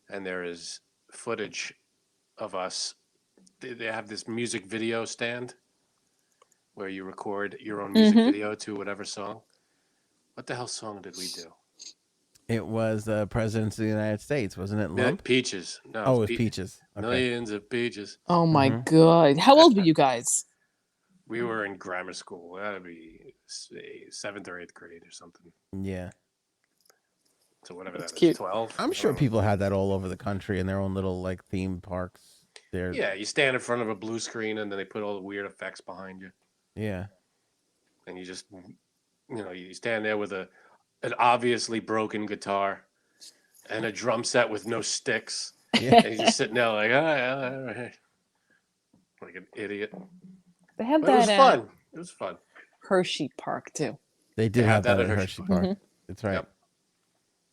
and there is footage of us. They have this music video stand where you record your own music Mhm. video to whatever song. What the hell song did we do? It was the Presidents of the United States, wasn't it? Lump? Peaches. No, Oh, it was Peaches. Okay. Millions of peaches. Oh my Mhm. God. How old were you guys? We were in grammar school. That'd be say, 7th or 8th grade or something. Yeah. So whatever That's that is, cute. 12. I'm I sure don't know. people had that all over the country in their own little like theme parks. There. Yeah, you stand in front of a blue screen and then they put all the weird effects behind you, Yeah. and you just, you stand there with an obviously broken guitar and a drum set with no sticks, Yeah. and you're just sitting there like, all right, like an idiot. They have But it was that fun. It was fun. Hershey Park too. They did They have have that that at at Hershey Hershey Park. Mhm. That's right. Yep.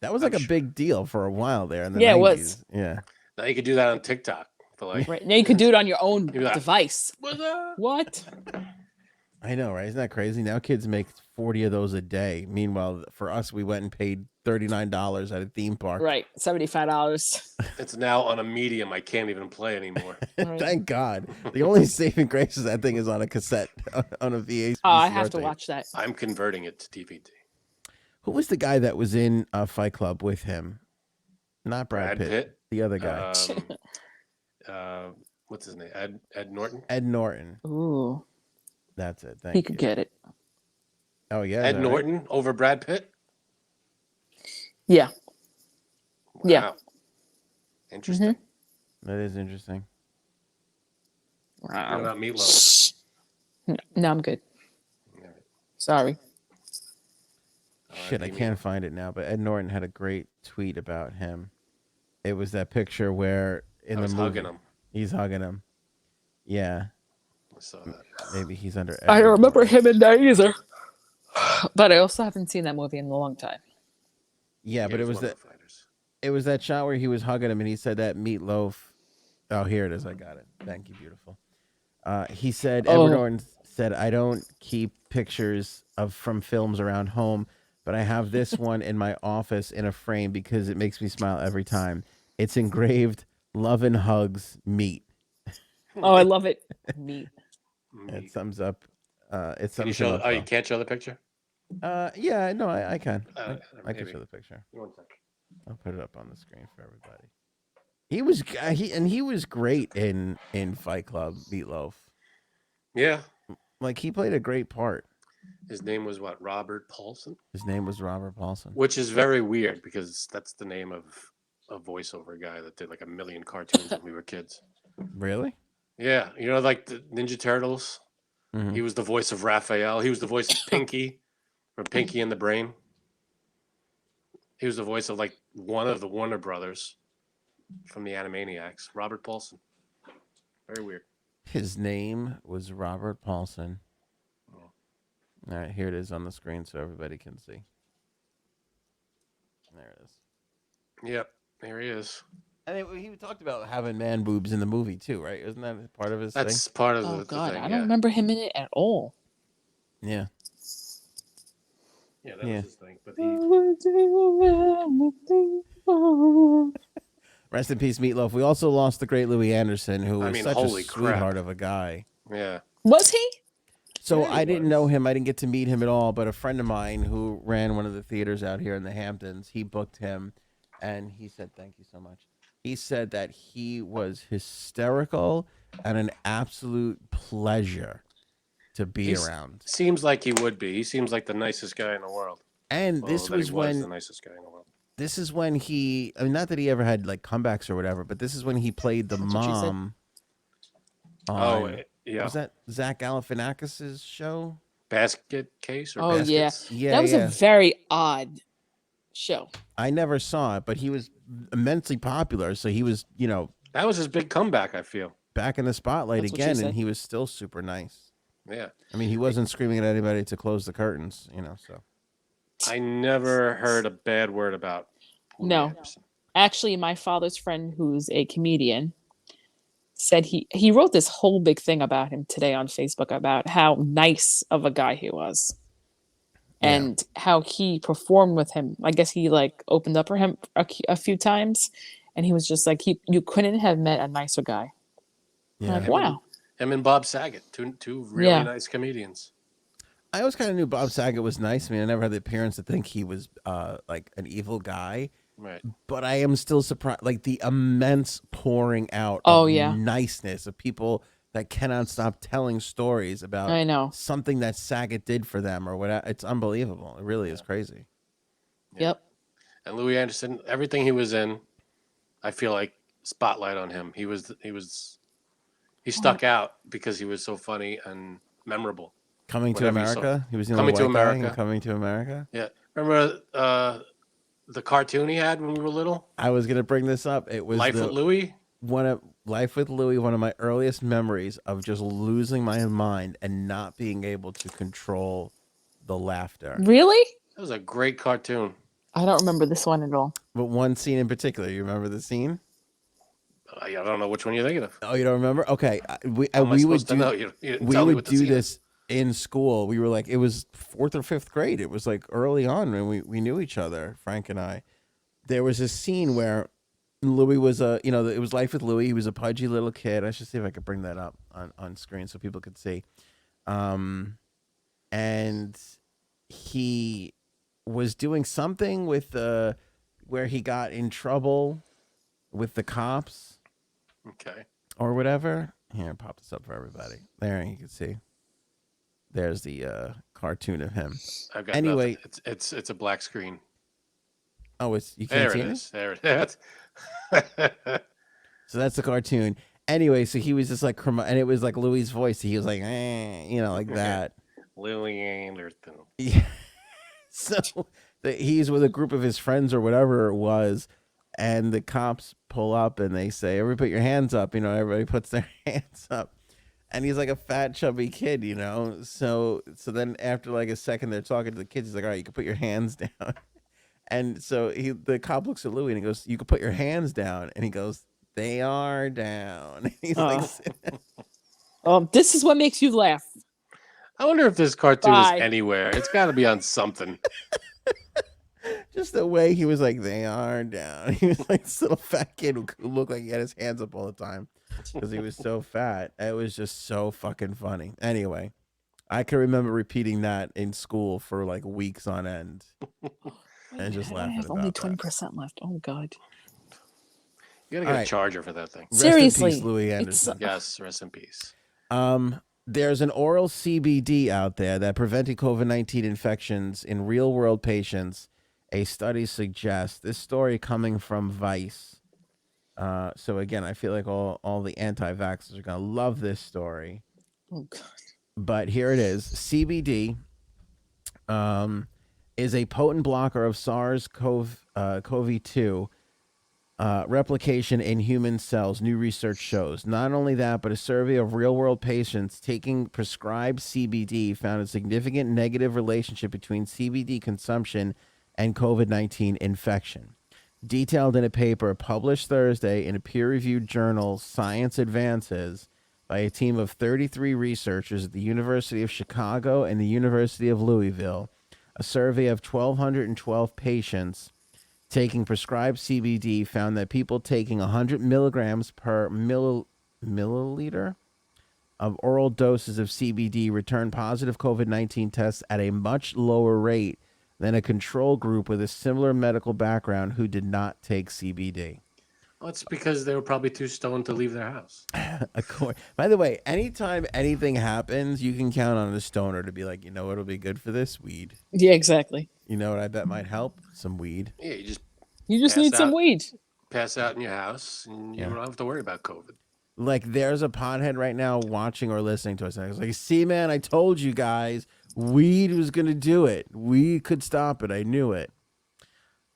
That was I'm like a sure- big deal for a while there in the Yeah, it 90s. was. Yeah. Now you could do that on TikTok for like, Right. Now you could do it on your own You'd be like, device. what's up? What? I know, right? Isn't that crazy? Now kids make 40 of those a day. Meanwhile, for us, we went and paid $39 at a theme park. Right. $75. It's now on a medium I can't even play anymore. Right. Thank God. The only saving grace is that thing is on a cassette, on a VHS. Oh, I have to watch that. I'm converting it to DVD. Who was the guy that was in Fight Club with him? Not Brad, Pitt. The other guy. What's his name? Ed Norton. Ed Norton. Ooh, That's it. Thank he you. could get it. Oh, yeah. Ed is that right? Norton over Brad Pitt. Yeah. Yeah. Wow. Interesting. That is interesting. What about Meatloaf? No, I'm good. All right. Sorry. Shit, I can't find it now, but Ed Norton had a great tweet about him. It was that picture where in I was the movie hugging him. he's hugging him. Yeah, I saw that. maybe he's under. I Ed don't remember Norton. him in that either. But I also haven't seen that movie in a long time. Yeah, but he it was one of that. the fighters. It was that shot where he was hugging him, and he said that Meatloaf. Oh, here it is. I got it. Thank you, beautiful. He said Oh. Edward Norton said, I don't keep pictures from films around home, but I have this one in my office in a frame because it makes me smile every time. It's engraved "Love and Hugs, Meat." Oh, I love it. Meat. It sums up. It Can you sums him show? up Oh, you well. can't show the picture. Yeah, no, I can. I can Maybe. show the picture. One sec. I'll put it up on the screen for everybody. He was great in Fight Club, Meatloaf. Yeah. Like he played a great part. His name was what? Robert Paulson, His name was Robert Paulson. which is very weird because that's the name of a voiceover guy that did like a million cartoons when we were kids. Really? Yeah, you know, like the Ninja Turtles. Mhm. He was the voice of Raphael. He was the voice of Pinky from Pinky and the Brain. He was the voice of like one of the Warner Brothers from the Animaniacs. Robert Paulson. Very weird. His name was Robert Paulson. Oh. All right, here it is on the screen so everybody can see. There it is. Yep, there he is. And he talked about having man boobs in the movie too, right? Isn't that part of his That's thing? part of Oh the God, thing. I don't remember him in it at all. Yeah. Yeah, that Yeah. was his thing. But Rest in peace, Meatloaf. We also lost the great Louis Anderson, who was such a holy sweetheart crap. of a guy. Yeah. Was he? So Yeah, he I didn't was. know him. I didn't get to meet him at all. But a friend of mine who ran one of the theaters out here in the Hamptons, he booked him, and he said, "Thank you so much." He said that he was hysterical and an absolute pleasure to be around. Seems like he would be. He seems like the nicest guy in the world. And Well, this that was he when the nicest guy in the world. this is when he. I mean, not that he ever had like comebacks or whatever, but this is when he played the That's what she said. mom. Oh, On, yeah. was that Zach Galifianakis's show? Basket case or Oh yeah, baskets? Yeah, that was yeah. a very odd show. I never saw it, but he was immensely popular. So he was, That was his big comeback, I feel. back in the spotlight That's what she again, said. and he was still super nice. Yeah. I mean, he wasn't screaming at anybody to close the curtains, So I never heard a bad word about Louis No. Anderson. Actually, my father's friend, who's a comedian, said he wrote this whole big thing about him today on Facebook about how nice of a guy he was. Yeah. And how he performed with him. I guess he like opened up for him a few times, and he was just like you couldn't have met a nicer guy. yeah. Like, wow. Him and Bob Saget, two really Yeah. nice comedians. I always kind of knew Bob Saget was nice. I mean, I never had the appearance to think he was like an evil guy. Right. But I am still surprised, like the immense pouring out Oh, of yeah. niceness of people that cannot stop telling stories about I know. something that Saget did for them or whatever. It's unbelievable. It really is crazy. Yep. And Louis Anderson, everything he was in, I feel like spotlight on him. He stuck out because he was so funny and memorable. Coming to Whatever you saw. America. He was the Coming only to white guy in America. Coming to America. Yeah. Remember the cartoon he had when we were little? I was gonna bring this up. It was Life with Louie? one of Louie. One of my earliest memories of just losing my mind and not being able to control the laughter. Really? That was a great cartoon. I don't remember this one at all. But one scene in particular. You remember the scene? I don't know which one you're thinking of. Oh, you don't remember? Okay, we How am I we would supposed to do know? You didn't we tell me would what the do scene this in school. We were like, it was 4th or 5th grade. It was like early on when we knew each other, Frank and I. There was a scene where Louis was it was Life with Louis. He was a pudgy little kid. I should see if I could bring that up on screen so people could see. And he was doing something with where he got in trouble with the cops Okay. or whatever. Here, pop this up for everybody. There, you can see. There's the cartoon of him. I've got Anyway. nothing. It's a black screen. Oh, you can't There see it it? is. There it is. So that's the cartoon. Anyway, so he was just like, and it was like Louis' voice. He was like, like that. Louis Anderson. Yeah. So he's with a group of his friends or whatever it was, and the cops pull up and they say, "Everybody put your hands up." Everybody puts their hands up, and he's like a fat, chubby kid, So then after like a second, they're talking to the kids. He's like, "All right, you can put your hands down." And so the cop looks at Louis and he goes, "You can put your hands down," and he goes, "They are down." And he's like, This is what makes you laugh. I wonder if this cartoon Bye. is anywhere. It's got to be on something. Just the way he was like, they are down. He was like this little fat kid who looked like he had his hands up all the time because he was so fat. It was just so fucking funny. Anyway, I can remember repeating that in school for like weeks on end and just I laughing have about only that. 20% left. Oh God. You got to get All a right. charger for that thing. Rest in Seriously, peace, Louis it's- Anderson. Yes, rest in peace. There's an oral CBD out there that prevented COVID-19 infections in real-world patients. A study suggests. This story coming from Vice. So again, I feel like all the anti-vaxxers are gonna love this story. Oh God. But here it is. CBD is a potent blocker of SARS-CoV-2 replication in human cells, new research shows. Not only that, but a survey of real-world patients taking prescribed CBD found a significant negative relationship between CBD consumption and COVID-19 infection. Detailed in a paper published Thursday in a peer-reviewed journal, Science Advances, by a team of 33 researchers at the University of Chicago and the University of Louisville, a survey of 1,212 patients taking prescribed CBD found that people taking 100 milligrams per milliliter of oral doses of CBD returned positive COVID-19 tests at a much lower rate than a control group with a similar medical background who did not take CBD. Well, it's because they were probably too stoned to leave their house. By the way, anytime anything happens, you can count on a stoner to be like, you know what'll be good for this? Weed. Yeah, exactly. You know what I bet might help? Some weed. Yeah, you just You just Pass need some out. weed. pass out in your house and you Yeah. don't have to worry about COVID. Like there's a pothead right now watching or listening to us. And I was like, see, man, I told you guys weed was going to do it. We could stop it. I knew it.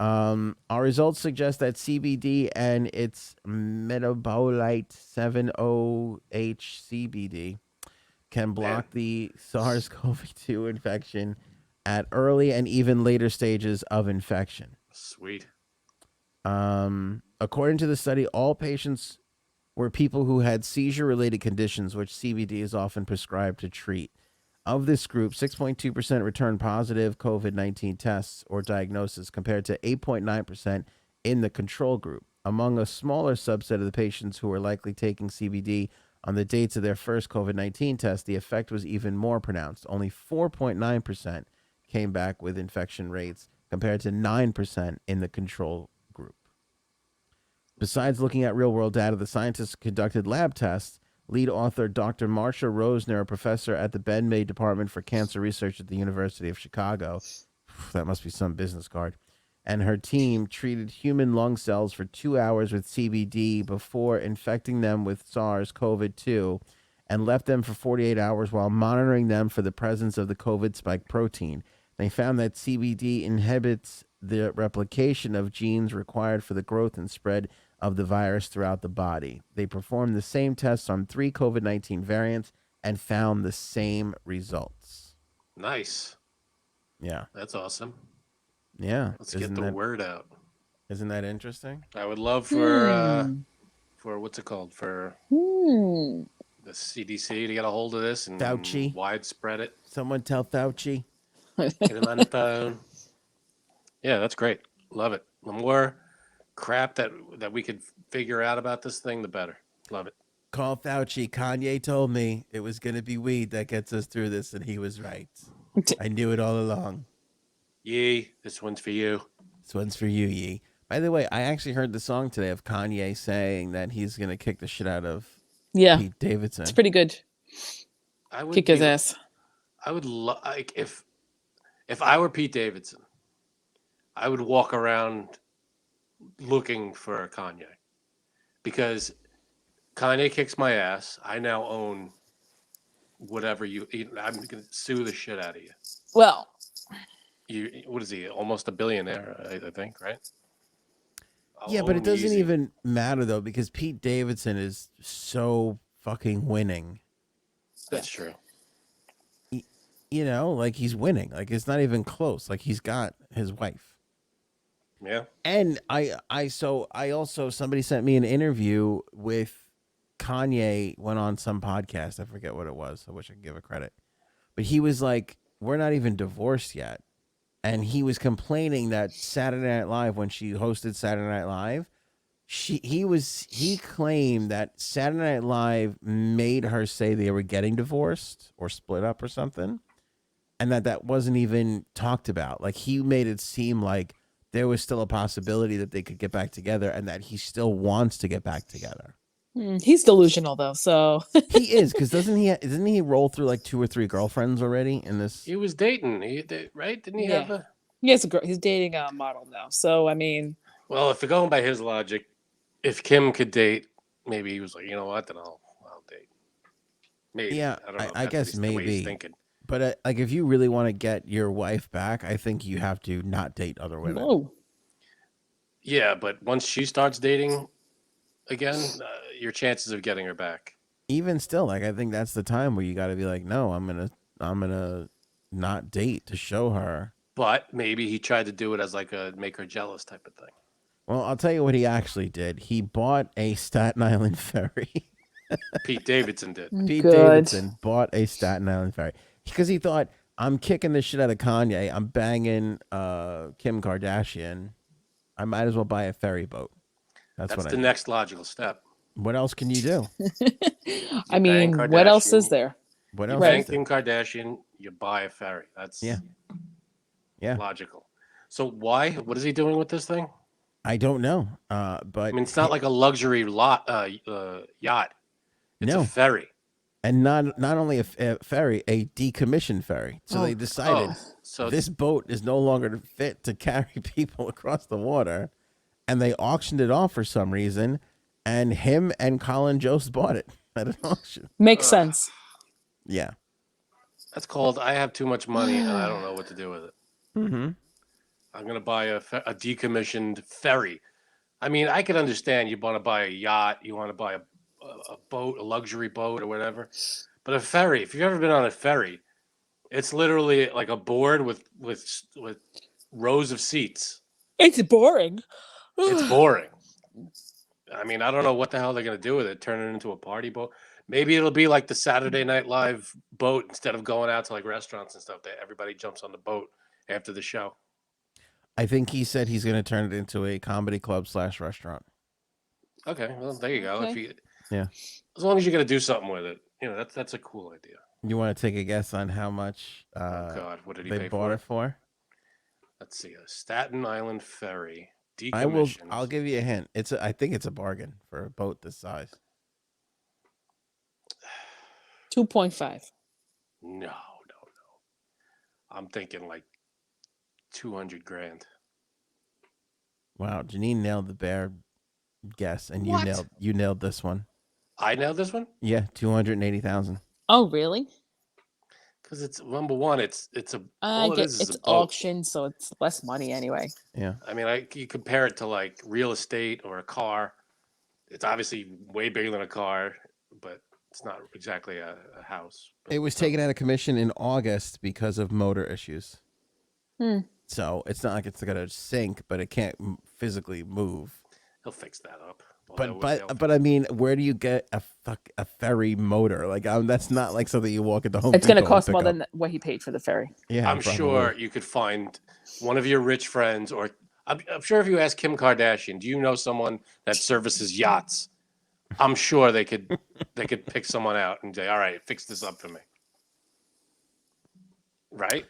Our results suggest that CBD and its metabolite 7-OH-CBD can block the SARS-CoV-2 infection at early and even later stages of infection. Sweet. According to the study, all patients were people who had seizure-related conditions, which CBD is often prescribed to treat. Of this group, 6.2% returned positive COVID-19 tests or diagnosis compared to 8.9% in the control group. Among a smaller subset of the patients who were likely taking CBD on the dates of their first COVID-19 test, the effect was even more pronounced. Only 4.9% came back with infection rates compared to 9% in the control group. Besides looking at real-world data, the scientists conducted lab tests. Lead author Dr. Marcia Rosner, a professor at the Maid Department for Cancer Research at the University of Chicago, that must be some business card, and her team treated human lung cells for 2 hours with CBD before infecting them with SARS-CoV-2 and left them for 48 hours while monitoring them for the presence of the COVID spike protein. They found that CBD inhibits the replication of genes required for the growth and spread of the virus throughout the body. They performed the same tests on 3 COVID-19 variants and found the same results. Nice. Yeah. That's awesome. Yeah. Let's get the word out. Isn't that interesting? I would love for what's it called? For the CDC to get a hold of this and Fauci. widespread it. Someone tell Fauci. Get him on the phone. Yeah, that's great. Love it. The more crap that we could figure out about this thing, the better. Love it. Call Fauci. Kanye told me it was going to be weed that gets us through this, and he was right. I knew it all along. Yee, this one's for you. This one's for you, Yee. By the way, I actually heard the song today of Kanye saying that he's going to kick the shit out of Pete Davidson. It's pretty good. I would kick his ass. I would like if I were Pete Davidson, I would walk around looking for Kanye because Kanye kicks my ass. I now own whatever I'm going to sue the shit out of you. Well, what is he? Almost a billionaire, I think, right? Yeah, but it doesn't even matter though because Pete Davidson is so fucking winning. That's true. You know, like he's winning. Like it's not even close. Like he's got his wife. Yeah. And I also somebody sent me an interview with Kanye went on some podcast. I forget what it was. I wish I could give it credit. but he was like, we're not even divorced yet. And he was complaining that Saturday Night Live, when she hosted Saturday Night Live, he claimed that Saturday Night Live made her say they were getting divorced or split up or something, and that wasn't even talked about. Like, he made it seem like there was still a possibility that they could get back together, and that he still wants to get back together. He's delusional though, so He is, because doesn't he roll through like 2 or 3 girlfriends already in this? He was dating, right? Didn't he Yeah. have a? he has a girl. He's dating a model now. So I mean, Well, if you're going by his logic, if Kim could date, maybe he was like, you know what, then I'll date. Maybe. Yeah, I don't know. if I that's guess the way he's maybe. thinking. But like, if you really want to get your wife back, I think you have to not date other women. whoa. Yeah, but once she starts dating again, your chances of getting her back. Even still, like, I think that's the time where you got to be like, no, I'm gonna not date to show her. But maybe he tried to do it as like a make her jealous type of thing. Well, I'll tell you what he actually did. He bought a Staten Island ferry. Pete Davidson did. Pete Good. Davidson bought a Staten Island ferry because he thought, I'm kicking the shit out of Kanye. I'm banging Kim Kardashian. I might as well buy a ferry boat. That's what I the did. next logical step. What else can you do? I mean, what else is there? What You else? bang is there? Kim Kardashian, you buy a ferry. That's Yeah. logical. So why? What is he doing with this thing? I don't know. But I mean, it's not like a luxury yacht. It's No. a ferry. And not only a ferry, a decommissioned ferry. So they decided So this boat is no longer fit to carry people across the water, and they auctioned it off for some reason, and him and Colin Jost bought it at an auction. Makes sense. Yeah. that's called I have too much money and I don't know what to do with it. Mm-hmm. I'm gonna buy a decommissioned ferry. I mean, I can understand you want to buy a yacht, you want to buy a boat, a luxury boat or whatever, but a ferry. If you've ever been on a ferry, it's literally like a board with rows of seats. It's boring. It's boring. I mean, I don't know what the hell they're gonna do with it. Turn it into a party boat. Maybe it'll be like the Saturday Night Live boat. Instead of going out to like restaurants and stuff, that everybody jumps on the boat after the show. I think he said he's going to turn it into a comedy club / restaurant. Okay, well there you go. Okay. If you, Yeah. as long as you're gonna do something with it, you know that's a cool idea. You want to take a guess on how much Oh God, what did he they pay bought for it for? Let's see, a Staten Island ferry I will. decommissioned. I'll give you a hint. I think it's a bargain for a boat this size. 2.5. No. I'm thinking like 200 grand. Wow, Janine nailed the bear guess, and What? you nailed this one. I nailed this one Yeah, 280,000. Oh, really? because it's number one. It's a I all it get is it's a boat. auction, so it's less money anyway. Yeah. I mean, you compare it to like real estate or a car. It's obviously way bigger than a car, but it's not exactly a house. But It was taken out of commission in August because of motor issues. So it's not like it's going to sink, but it can't physically move. he'll fix that up. Well, But I mean, where do you get a ferry motor? Like, that's not like something you walk at the Home It's going to Depot and cost pick more up. than what he paid for the ferry. Yeah, I'm probably. sure you could find one of your rich friends, or I'm sure if you ask Kim Kardashian, do you know someone that services yachts? I'm sure they could pick someone out and say, all right, fix this up for me. Right?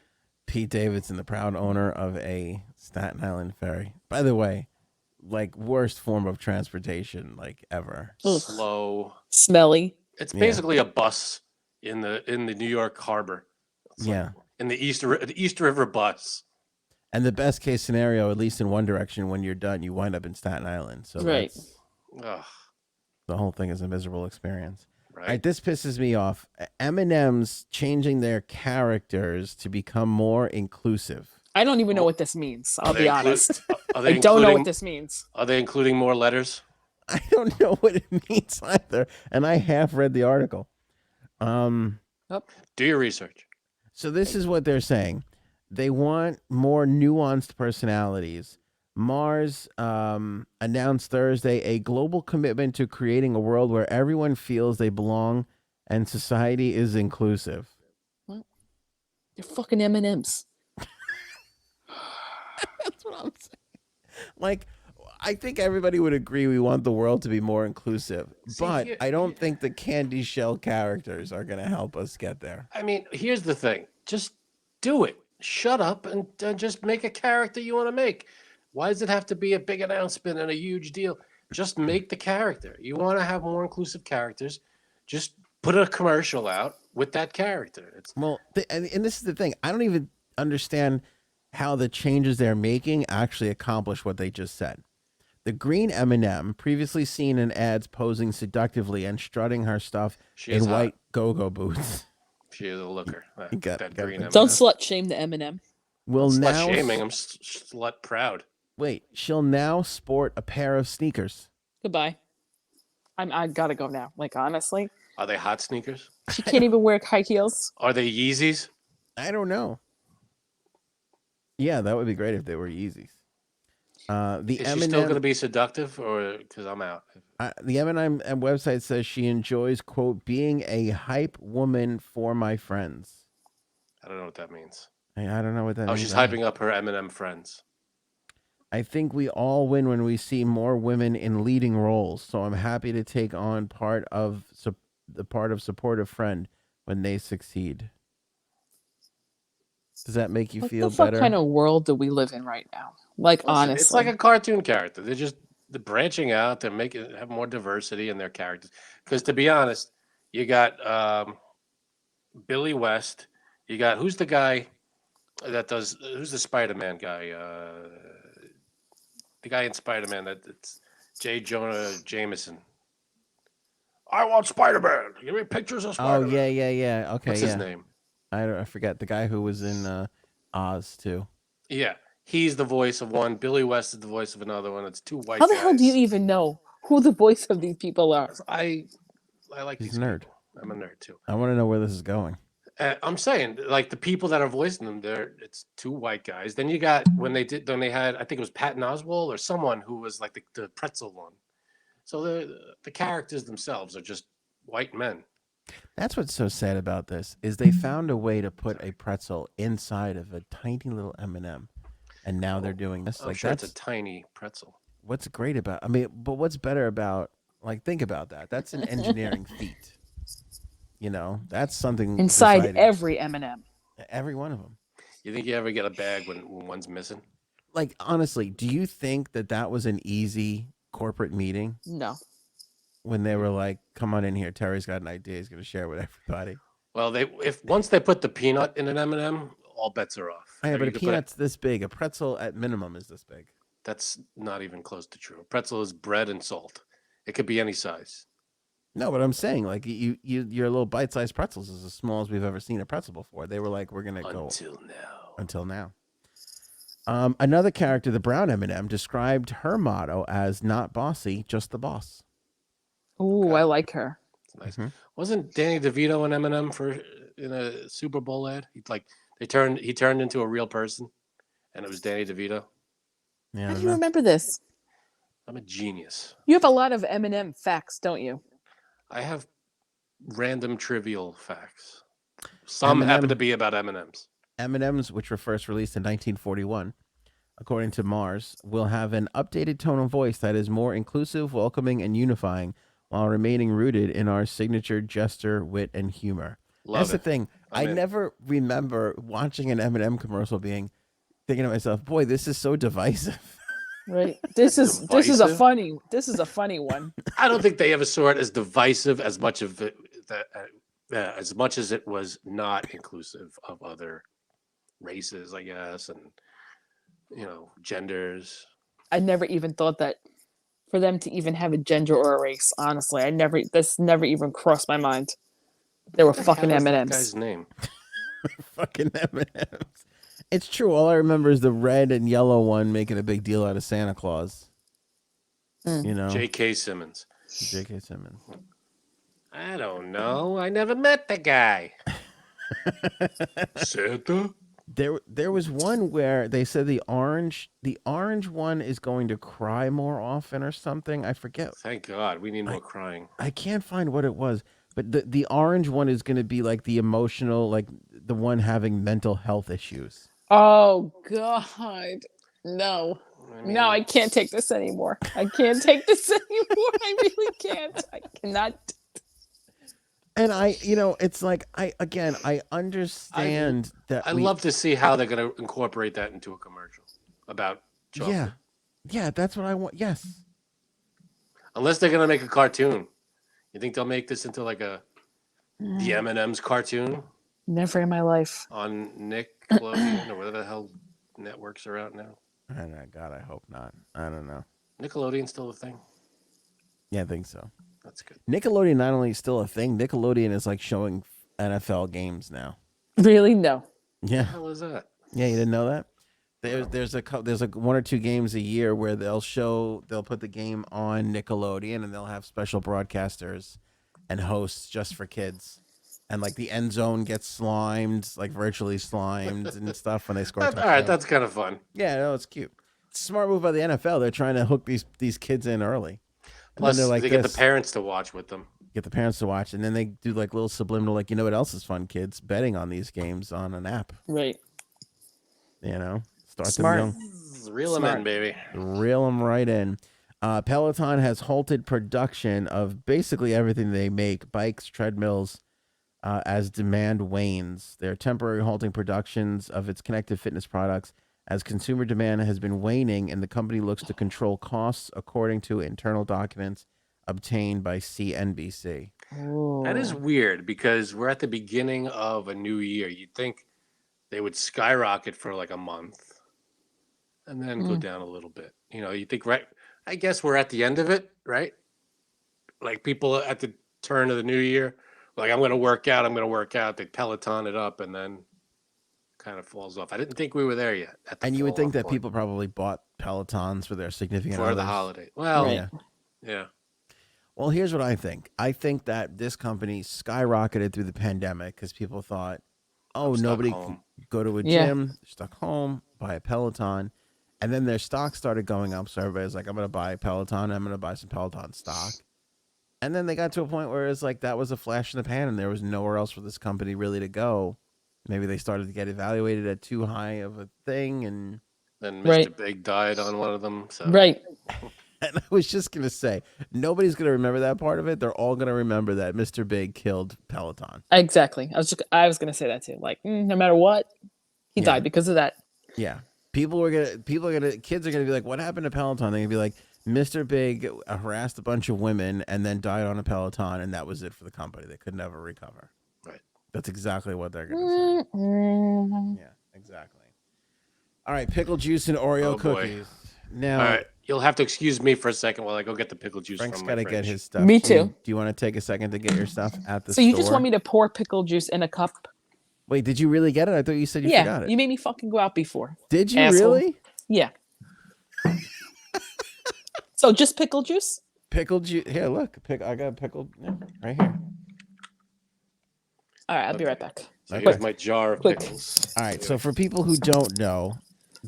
Pete Davidson, the proud owner of a Staten Island ferry. By the way, like, worst form of transportation like ever. Ugh. Slow. Smelly. It's Yeah. basically a bus in the New York Harbor. It's like Yeah. in the East River bus. And the best case scenario, at least in one direction, when you're done, you wind up in Staten Island. So Right. that's- Ugh, the whole thing is a miserable experience. right? All right, this pisses me off. M&M's changing their characters to become more inclusive. I don't even know what this means. I'll be honest. Are I they don't know including- what this means. Are they including more letters? I don't know what it means either, and I half read the article. Do your research. So this is what they're saying. They want more nuanced personalities. Mars announced Thursday a global commitment to creating a world where everyone feels they belong and society is inclusive. You're fucking M&Ms. That's what I'm saying. Like, I think everybody would agree we want the world to be more inclusive, See, but here- I don't think the candy shell characters are going to help us get there. I mean, here's the thing. Just do it. Shut up and just make a character you want to make. Why does it have to be a big announcement and a huge deal? Just make the character. You want to have more inclusive characters. Just put a commercial out with that character. It's Well, and this is the thing. I don't even understand how the changes they're making actually accomplish what they just said. The green M&M, previously seen in ads posing seductively and strutting her stuff She is in hot. white go-go boots, She is a looker. You got- That got green the- M&M. Don't slut shame the M&M. will I'm now slut shaming. I'm slut proud. wait. She'll now sport a pair of sneakers. Goodbye. I gotta go now. Like, honestly. Are they hot sneakers? She can't even wear high heels. Are they Yeezys? I don't know. Yeah, that would be great if they were Yeezys. The Is she still going to be seductive, or because I'm out? The M&M website says she enjoys, quote, being a hype woman for my friends. I don't know what that means. I don't know what that Oh, means. she's hyping up her M&M friends. I think we all win when we see more women in leading roles. So I'm happy to take on the part of supportive friend when they succeed. Does that make you What feel the fuck better? kind of world do we live in right now? Like, Listen, honestly. it's like a cartoon character. They're branching out. They're have more diversity in their characters. Because to be honest, you got Billy West. You got who's the guy that does? Who's the Spider-Man guy? The guy in Spider-Man it's J. Jonah Jameson. I want Spider-Man. Give me pictures of Oh Spider-Man. yeah. Okay, What's yeah. his name? I forget the guy who was in Oz too. Yeah, he's the voice of one. Billy West is the voice of another one. It's two white How the guys. hell do you even know who the voice of these people are? I like He's these a nerd. people. I'm a nerd too. I want to know where this is going. I'm saying, like the people that are voicing them, it's two white guys. Then you got when they had, I think it was Patton Oswalt or someone who was like the pretzel one. So the characters themselves are just white men. That's what's so sad about this is they found a way to put a pretzel inside of a tiny little M&M, and now they're doing this. I'm Like sure that's it's a tiny pretzel. what's great about. I mean, but what's better about? Like, think about that. That's an engineering feat. You know, that's something Inside society- every M&M. every one of them. You think you ever get a bag when one's missing? Like, honestly, do you think that was an easy corporate meeting No. when they were like, "Come on in here, Terry's got an idea. He's going to share with everybody." Well, once they put the peanut in an M&M, all bets are off. Yeah, Or but you a could put peanut's this big. A pretzel at minimum is this big. That's not even close to true. Pretzel is bread and salt. It could be any size. No, but I'm saying, like, your little bite-sized pretzels is as small as we've ever seen a pretzel before. They were like, we're gonna go Until now. Another character, the brown M&M, described her motto as "not bossy, just the boss." Ooh, Okay. I like her. It's nice. Mhm. Wasn't Danny DeVito an M&M in a Super Bowl ad? He turned into a real person, and it was Danny DeVito. Yeah, I How do don't you know. remember this? I'm a genius. You have a lot of M&M facts, don't you? I have random trivial facts. Some happen to be about M&Ms. M&Ms, which were first released in 1941, according to Mars, will have an updated tone of voice that is more inclusive, welcoming, and unifying, while remaining rooted in our signature gesture, wit, and humor. That's the thing. I never remember watching an M&M commercial thinking to myself, "Boy, this is so divisive." Right. This is a Divisive? funny one. I don't think they ever saw it as divisive as much of it as much as it was not inclusive of other races, I guess, and genders. I never even thought that for them to even have a gender or a race. Honestly, this never even crossed my mind. They were What the fucking hell is that M&Ms. guy's name? Fucking M&Ms. It's true. All I remember is the red and yellow one making a big deal out of Santa Claus. Mm. You know, J.K. Simmons. J.K. Simmons. I don't know. I never met the guy. Santa? There was one where they said the orange one is going to cry more often or something. I forget. Thank God. We need more crying. I can't find what it was, But the orange one is going to be like the emotional, like the one having mental health issues. Oh God, no. I mean, No, I can't take this anymore. I can't take this anymore. I really can't. I cannot. And it's like I understand that I'd love to see how they're going to incorporate that into a commercial about chocolate. Yeah, that's what I want. Yes. Unless they're going to make a cartoon. You think they'll make this into like the Mm, M&M's cartoon Never in my life. on Nickelodeon or whatever the hell networks are out now? I don't know. God, I hope not. I don't know. Nickelodeon's still a thing. Yeah, I think so. That's good. Nickelodeon not only is still a thing, Nickelodeon is like showing NFL games now. Really? No. Yeah. What the hell is that? Yeah, you didn't know that? No. There's like 1 or 2 games a year where they'll put the game on Nickelodeon and they'll have special broadcasters and hosts just for kids. And like the end zone gets slimed, like virtually slimed and stuff when they score. All right, that's kind of fun. Yeah, no, it's cute. It's a smart move by the NFL. They're trying to hook these kids in early. And Plus, then they're like they get the parents to watch with them. get the parents to watch, and then they do like little subliminal, like, you know what else is fun, kids? Betting on these games on an app. Right. Start Smart. them young. Reel them in, baby. Reel them right in. Peloton has halted production of basically everything they make, bikes, treadmills, as demand wanes. They're temporarily halting productions of its connected fitness products as consumer demand has been waning and the company looks to control costs, according to internal documents obtained by CNBC. That is Ooh. weird because we're at the beginning of a new year. You'd think they would skyrocket for like a month and then go down a little bit. You think, right? I guess we're at the end of it, right? Like people at the turn of the new year, like I'm going to work out. They Peloton it up and then kind of falls off. I didn't think we were there yet. And you would think that people probably bought Pelotons for their significant for others. the holiday. Well, Right. yeah. Well, here's what I think. I think that this company skyrocketed through the pandemic because people thought, oh, I'm stuck nobody home. can go to a Yeah. gym, stuck home, buy a Peloton. And then their stock started going up. So everybody's like, I'm going to buy a Peloton. I'm going to buy some Peloton stock. And then they got to a point where it's like that was a flash in the pan and there was nowhere else for this company really to go. Maybe they started to get evaluated at too high of a thing. And Then Mr. Right. Big died on one of them. So Right. I was just going to say, nobody's going to remember that part of it. They're all going to remember that Mr. Big killed Peloton. Exactly. I was gonna say that too. Like, no matter what, he Yeah. died because of that. Yeah. Kids are gonna be like, what happened to Peloton? They're gonna be like, Mr. Big harassed a bunch of women and then died on a Peloton, and that was it for the company. They could never recover. Right. That's exactly what they're gonna say. Yeah, exactly. All right, pickle juice and Oreo Oh, boy. cookies. Now, All right, you'll have to excuse me for a second while I go get the pickle juice Frank's from got my to get fridge. his stuff. Me Do you- too. Do you want to take a second to get your stuff at the So store? you just want me to pour pickle juice in a cup? Wait, did you really get it? I thought you said you Yeah. forgot it. You made me fucking go out before. Did you asshole. really? Yeah. So just pickle juice? Pickle juice. Here, look. I got a pickle right here. All right, I'll be Okay. right back. So Okay. here's my jar of Quick. pickles. All right, so for people who don't know,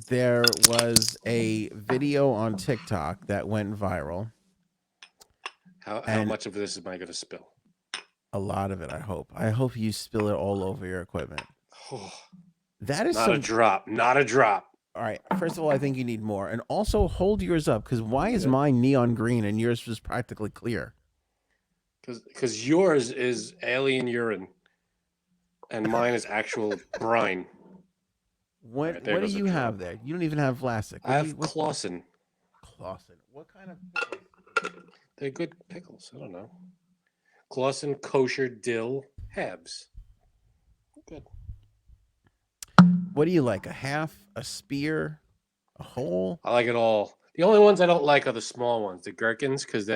there was a video on TikTok that went viral. How And- much of this am I going to spill? A lot of it, I hope. I hope you spill it all over your equipment. That is Not a drop. Not a drop. All right, first of all, I think you need more. And also hold yours up, because why is mine neon green and yours was practically clear? Because yours is alien urine, and mine is actual brine. What right, there what do goes the you drop. have there? You don't even have Vlasic. I have Clausen. Clausen. What kind of pickles? They're good pickles. I don't know. Clausen kosher dill Habs. Good. What do you like? A half? A spear? A whole? I like it all. The only ones I don't like are the small ones, the gherkins, because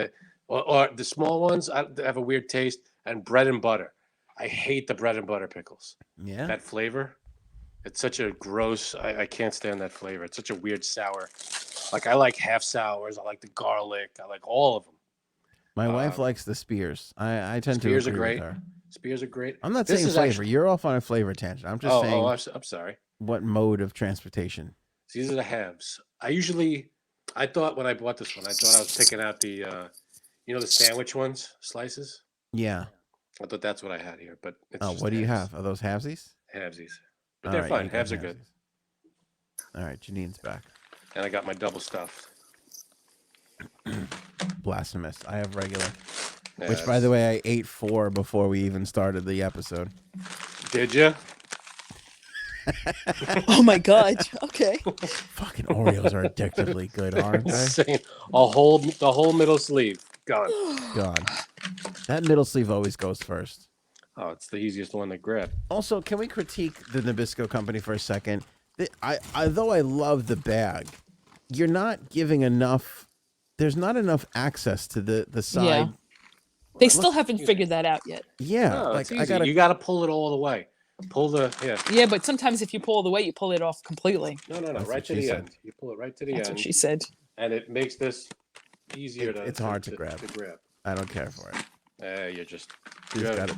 or the small ones they have a weird taste, and bread and butter. I hate the bread and butter pickles. Yeah. That flavor, it's such a gross. I can't stand that flavor. It's such a weird sour. Like I like half sours. I like the garlic. I like all of them. My wife likes the spears. I tend to Spears are agree great. with her. Spears are great. I'm not This saying is flavor. actually- You're off on a flavor tangent. I'm just saying I'm sorry. what mode of transportation. These are the halves. I thought when I bought this one, I thought I was picking out the, the sandwich ones, slices. Yeah. I thought that's what I had here, but it's Oh, just what do you halves. have? Are those halvesies? Halvesies. But All they're right, fine. you got Halves are good. halvesies. All right, Janine's back. And I got my double stuffed. Blasphemous. I have regular. Yeah, Which, by the way, I ate 4 before we even started the episode. did you? Oh my god. Okay. Fucking Oreos are addictively good, aren't they? Insane. The whole middle sleeve gone. God. That middle sleeve always goes first. Oh, it's the easiest one to grab. Also, can we critique the Nabisco company for a second? Though I love the bag, you're not giving enough. There's not enough access to the side. Yeah. They still haven't figured that out yet. Yeah, No, like it's easy. I gotta. You got to pull it all the way. Pull the Yeah, but sometimes if you pull the weight, you pull it off completely. No, That's right what to she the said. end. You pull it right to the That's end, what she said. and it makes this easier It's hard to grab. To grab. I don't care for it. You're just You you got have, it.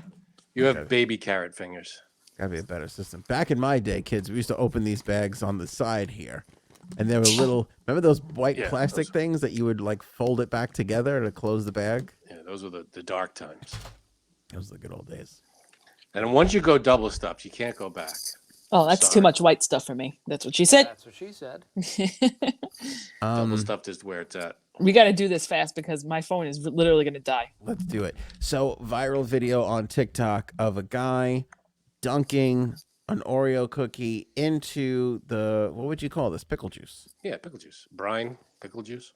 you have Okay. baby carrot fingers. Gotta be a better system. Back in my day, kids, we used to open these bags on the side here, and there were little. Remember those white Yeah, plastic those- things that you would like fold it back together to close the bag? Yeah, those were the dark times. Those were the good old days. And once you go double stuffed, you can't go back. Oh, that's too Sorry. much white stuff for me. That's what she said. That's what she said. Double stuffed is where it's at. We got to do this fast because my phone is literally going to die. Let's do it. So, viral video on TikTok of a guy dunking an Oreo cookie into the, what would you call this? Pickle juice. Yeah, pickle juice, brine, pickle juice.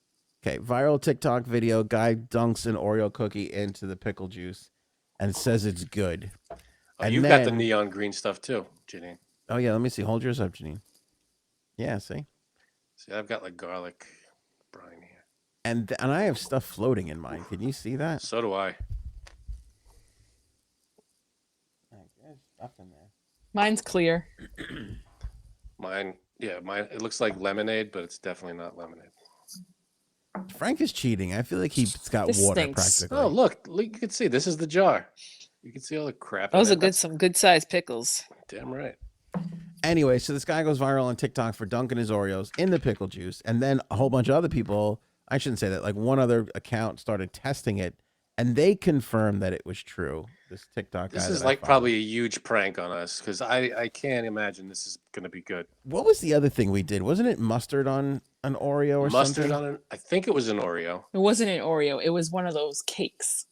Okay, viral TikTok video. Guy dunks an Oreo cookie into the pickle juice and says it's good. Oh, And you've got the then- neon green stuff too, Janine. Oh, yeah, let me see. Hold yours up, Janine. Yeah, see? See, I've got like garlic brine here. And I have stuff floating in mine. Can you see that? So do I. There's stuff in there. Mine's clear. Mine. It looks like lemonade, but it's definitely not lemonade. Frank is cheating. I feel like he's got This water stinks. practically. Oh, look, you can see this is the jar. You can see all the crap. in Those are there. some good sized pickles. Damn right. Anyway, so this guy goes viral on TikTok for dunking his Oreos in the pickle juice, and then a whole bunch of other people, I shouldn't say that, like one other account started testing it, and they confirmed that it was true. This TikTok guy. This is that I like follow. probably a huge prank on us because I can't imagine this is gonna be good. What was the other thing we did? Wasn't it mustard on an Oreo or Mustard something? on it. I think it was an Oreo. It wasn't an Oreo. It was one of those cakes.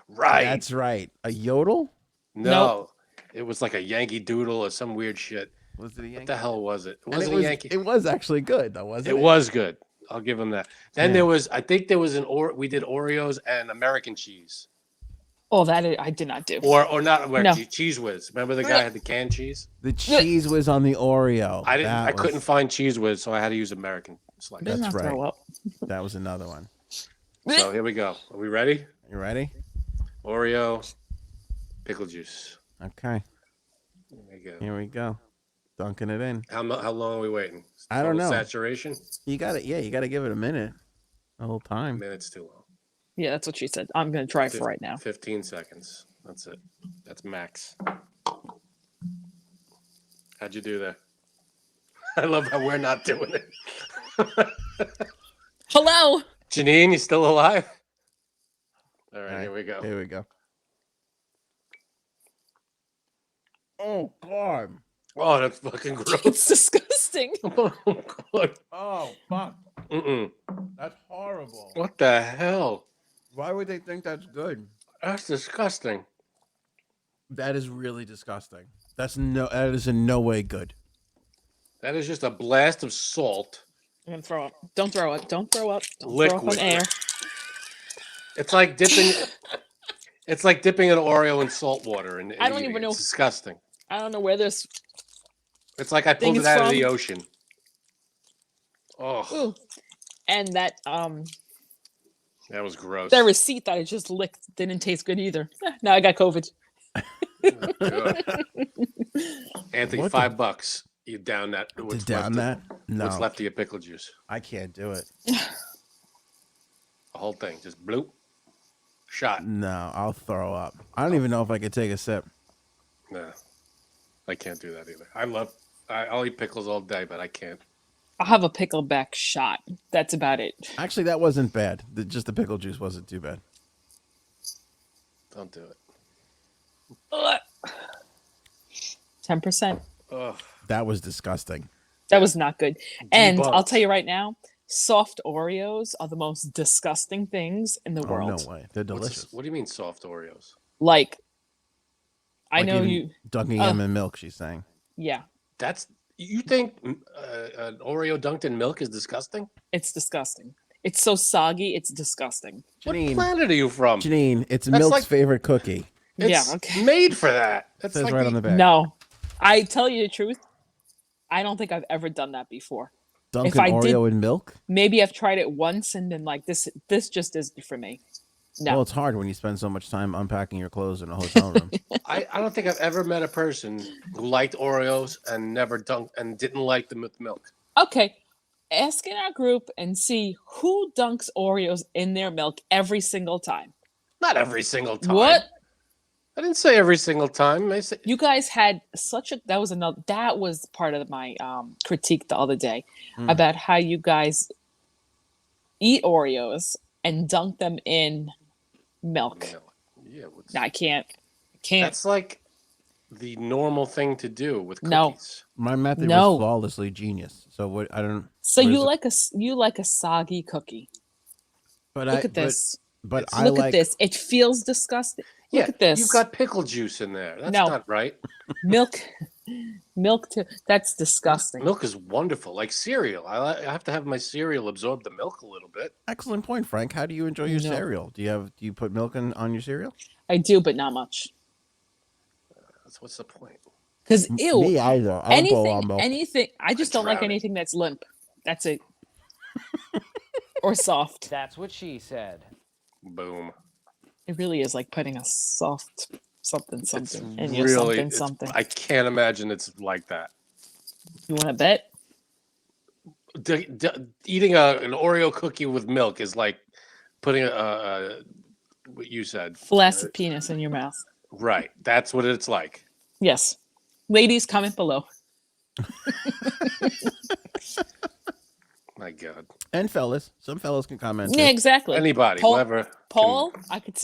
Right. That's right. A yodel? No. It was like a Yankee Doodle or some weird shit. Was it a Yankee? What the hell was it? It And wasn't a Yankee. It was actually good, though, wasn't it? It was good. I'll give him that. Then Yeah. there was, I think there was we did Oreos and American cheese. Oh, I did not do. Or not American No. cheese, Cheese Whiz. Remember the guy had the canned cheese? The cheese was on the Oreo. I couldn't find Cheese Whiz, so I had to use American slice. Better That's not throw right. up. That was another one. So here we go. Are we ready? You ready? Oreo, pickle juice. Okay. There you go. Here we go. Dunking it in. How long are we waiting? I don't Total know. Saturation? You got it. Yeah, you got to give it a minute. A whole time. Minutes too long. Yeah, that's what she said. I'm going to try for right now. 15 seconds. That's it. That's max. How'd you do there? I love how we're not doing it. Hello. Janine, you still alive? All right, All right, here we go. Here we go. Oh God. Oh, that's fucking gross. It's disgusting. Oh, God. Oh fuck. Mm-mm. That's horrible. What the hell? Why would they think that's good? That's disgusting. That is really disgusting. That is in no way good. That is just a blast of salt. I'm going to throw up. Don't throw up. Don't throw up. Don't throw Liquid. up on air. It's like dipping. It's like dipping an Oreo in salt water and I don't eating even it. know- It's disgusting. I don't know where this. It's like I Thing pulled it is out of from- the ocean. Oh, Ooh. And that that was gross. that receipt that I just licked didn't taste good either. Now I got COVID. Good. Anthony, What the- $5. You down that? To down that? No, What's left of your pickle juice? I can't do it. The whole thing, just bloop, shot. No, I'll throw up. I don't even know if I could take a sip. No, I can't do that either. I'll eat pickles all day, but I can't. I'll have a pickleback shot. That's about it. Actually, that wasn't bad. Just the pickle juice wasn't too bad. Don't do it. 10%. Ugh. That was disgusting. That was not good. And I'll Debunked. tell you right now, soft Oreos are the most disgusting things in the Oh world. no way! They're delicious. What do you mean soft Oreos? Like, I Like know even you. dunking them in milk. She's saying. Yeah, That's you think an Oreo dunked in milk is disgusting? it's disgusting. It's so soggy. It's disgusting. What Janine, planet are you from? Janine, it's That's Milk's like- favorite cookie. It's Yeah, okay. made for that. It That's says like right on the back. No, I tell you the truth. I don't think I've ever done that before. Dunkin' I did- Oreo in milk. Maybe I've tried it once and been like, this just isn't for me. No. Well, it's hard when you spend so much time unpacking your clothes in a hotel room. I don't think I've ever met a person who liked Oreos and never dunked and didn't like them with milk. Okay. Ask in our group and see who dunks Oreos in their milk every single time. Not every single time. What? I didn't say every single time. I said You guys had that was part of my critique the other day about how you guys eat Oreos and dunk them in milk. Yeah, I can't. that's like the normal thing to do with No. cookies. My method No. was flawlessly genius. So what? I don't. So what you is it? like a soggy cookie. But Look at this. But I Look like. at this. It feels disgusting. Look Yeah, at this. you've got pickle juice in there. That's No. not right. milk. Milk too. That's disgusting. Milk is wonderful, like cereal. I have to have my cereal absorb the milk a little bit. Excellent point, Frank. How do you enjoy your No. cereal? Do you put milk on your cereal? I do, but not much. What's the point? Because ew. Me either. I don't put a lot of milk. Anything. I just don't like drown it. anything that's limp. That's it. Or soft. That's what she said. Boom. It really is like putting a soft something It's in your really something something. I can't imagine it's like that. You want to bet? Eating an Oreo cookie with milk is like putting what you said. Flaccid penis in your mouth. Right. That's what it's like. Yes. Ladies, comment below. My God. And fellas, some fellas can comment. too. Yeah, exactly. Anybody, Paul, whoever. Paul,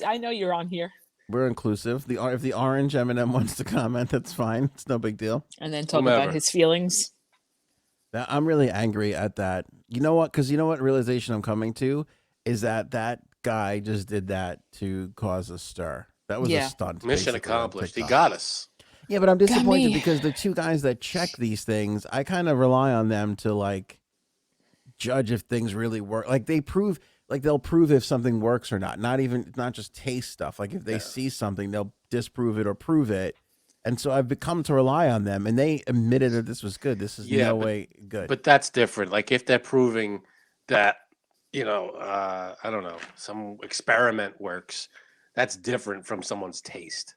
I know you're on here. We're inclusive. If the orange M&M wants to comment, that's fine. It's no big deal. And then talk Whomever. about his feelings. I'm really angry at that. You know what? Because you know what realization I'm coming to is that guy just did that to cause a stir. That was Yeah. a stunt. Mission basically, on accomplished. He TikTok. got us. Yeah, but I'm disappointed me. because the two guys that check these things, I kind of rely on them to like judge if things really work. Like they'll prove if something works or not. Not just taste stuff. Like if they see something, they'll disprove it or prove it. And so I've become to rely on them, and they admitted that this was good. This is no way good. But that's different. Like if they're proving that, I don't know, some experiment works, that's different from someone's taste.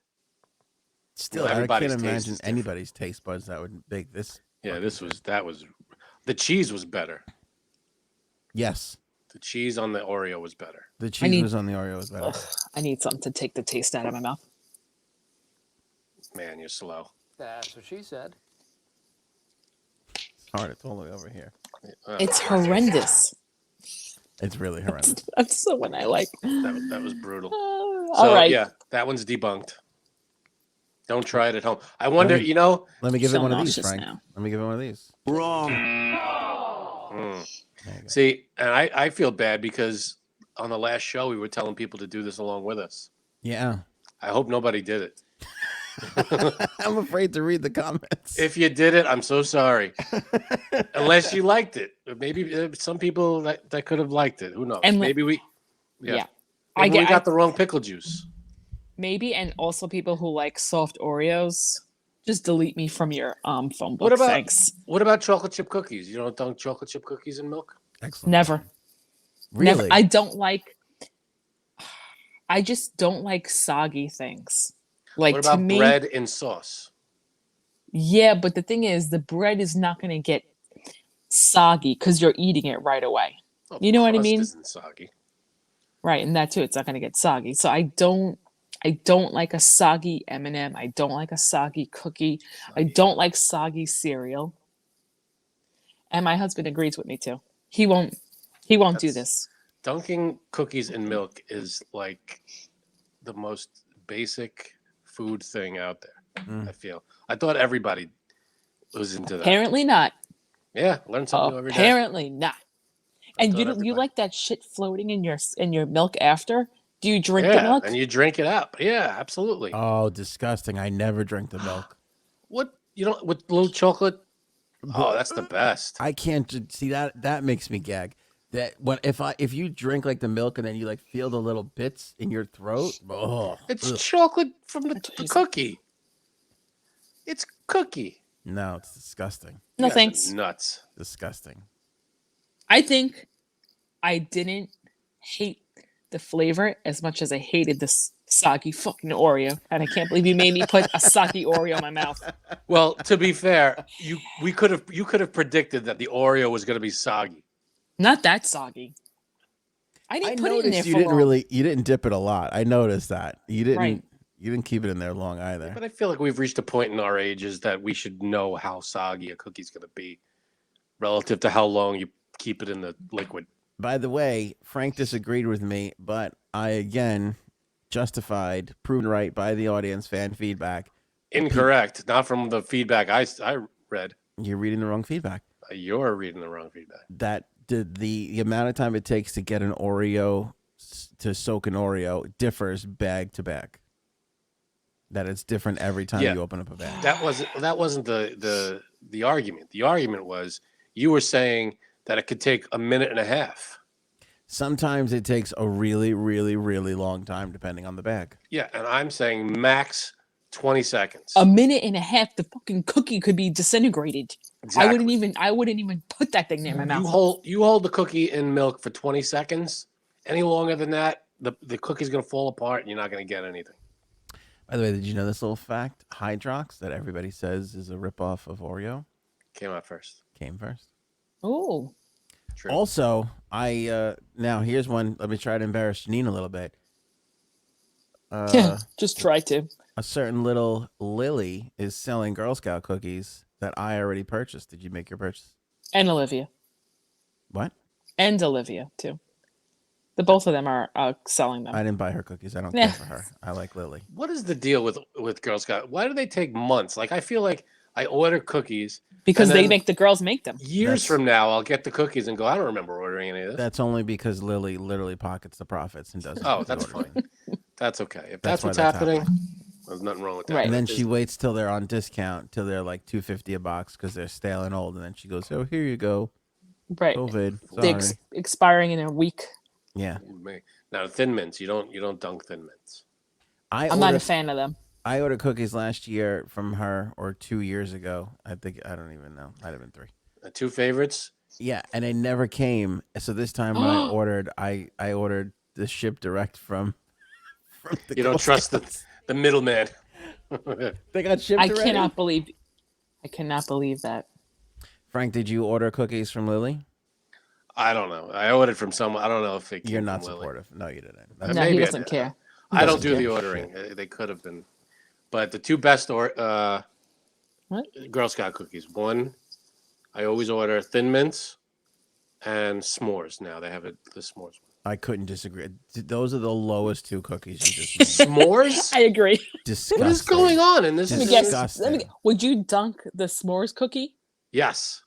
Still, Well, I everybody's can't taste imagine is different. anybody's taste buds that would make this. Yeah, that was the cheese was better. Yes, The cheese on the Oreo was better. the cheese was on the Oreo was better. Ugh, I need something to take the taste out of my mouth. Man, you're slow. That's what she said. It's hard. It's all the way over here. It's horrendous. It's really horrendous. That's the one I like. That was brutal. All So right. yeah, that one's debunked. Don't try it at home. I wonder, me- Let me give So it one of these, nauseous Frank. now. Let me give it one of these. There you go. See, and I feel bad because on the last show we were telling people to do this along with us. Yeah. I hope nobody did it. I'm afraid to read the comments. If you did it, I'm so sorry. Unless you liked it. Maybe some people that could have liked it. Who knows? And Maybe we Yeah. Maybe we I got the wrong pickle juice. maybe, and also people who like soft Oreos, just delete me from your phone book. What about Thanks. what about chocolate chip cookies? You don't dunk chocolate chip cookies in milk? Excellent. Never. Really? Never. I don't like. I just don't like soggy things. Like What to about me, bread in sauce? yeah. But the thing is, the bread is not going to get soggy because you're eating it right away. Oh, You know what I crust mean? Isn't soggy. Right, and that too. It's not going to get soggy. So I don't like a soggy M&M. I don't like a soggy cookie. I don't like soggy cereal. And my husband agrees with me too. He won't do That's- this. Dunking cookies in milk is like the most basic food thing out there. Mm. I thought everybody was into that. Apparently not. Yeah, learn something new every day. Apparently not. And thought you everybody- like that shit floating in your milk after? Do you drink the Yeah, milk? and you drink it up. Yeah, absolutely. Oh, disgusting! I never drink the milk. What with little chocolate? Oh, that's the best. I can't see that. That makes me gag. That if you drink like the milk and then you like feel the little bits in your throat. Oh, It's ugh. chocolate from the Jesus. cookie. It's cookie. No, it's disgusting. No You guys are thanks. Nuts. Disgusting. I think I didn't hate the flavor as much as I hated this soggy fucking Oreo. And I can't believe you made me put a soggy Oreo in my mouth. Well, to be fair, you could have predicted that the Oreo was going to be soggy. Not that soggy. I didn't put it in there you for didn't long. you didn't dip it a lot. I noticed that. You didn't Right. you didn't keep it in there long either. But I feel like we've reached a point in our ages that we should know how soggy a cookie's going to be relative to how long you keep it in the liquid. By the way, Frank disagreed with me, but I again justified, proven right by the audience fan feedback. Incorrect. Not from the feedback I read. You're reading the wrong feedback. You're reading the wrong feedback. That the amount of time it takes to get an Oreo to soak an Oreo differs bag to bag. That it's different every time Yeah. you open up a bag. That wasn't the argument. The argument was you were saying that it could take a minute and a half. Sometimes it takes a really, really, really long time depending on the bag. Yeah, and I'm saying max 20 seconds. A minute and a half, the fucking cookie could be disintegrated. Exactly. I wouldn't even put that thing near my mouth. You hold the cookie in milk for 20 seconds. Any longer than that, the cookie's going to fall apart and you're not going to get anything. By the way, did you know this little fact? Hydrox, that everybody says is a ripoff of Oreo, Came out first. came first. Oh, True. Also, now here's one. Let me try to embarrass Janine a little bit. yeah. Just try to. A certain little Lily is selling Girl Scout cookies that I already purchased. Did you make your purchase? And Olivia. What? And Olivia, too. The both of them are selling them. I didn't buy her cookies. I don't Yeah. care for her. I like Lily. What is the deal with Girl Scout? Why do they take months? Like, I feel like I order cookies. Because and they then make the girls make them. Years That's- from now, I'll get the cookies and go, I don't remember ordering any of this. That's only because Lily literally pockets the profits and doesn't. Oh, that's order fine. them. That's okay. If That's that's why what's that's happening, happening. there's nothing wrong with that. Right. And then It's- she waits till they're on discount, till they're like $2.50 a box because they're stale and old, and then she goes, "Oh, here you go, Right. COVID." They Sorry. expiring in a week. Yeah, Now, Thin Mints, you don't dunk Thin Mints. I'm not a fan of them. I ordered cookies last year from her, or 2 years ago. I think I don't even know. Might have been 3. Two favorites. Yeah, and it never came. So this time when I ordered, I ordered the ship direct from the. You don't Girl trust Scouts. the middleman. They got shipped I already? cannot believe that. Frank, did you order cookies from Lily? I don't know. I ordered from someone. I don't know if it came You're from not Lily. supportive. No, you didn't. Uh, No, maybe he I doesn't did. care. He I don't doesn't do care. the ordering. They could have been, but the two best What? Girl Scout cookies. One, I always order Thin Mints and s'mores. Now they have the s'mores. I couldn't disagree. Those are the lowest two cookies you just made. S'mores? I agree. Disgusting. What is going on in this? Let me Disgusting. guess. Would you dunk the s'mores cookie? Yes,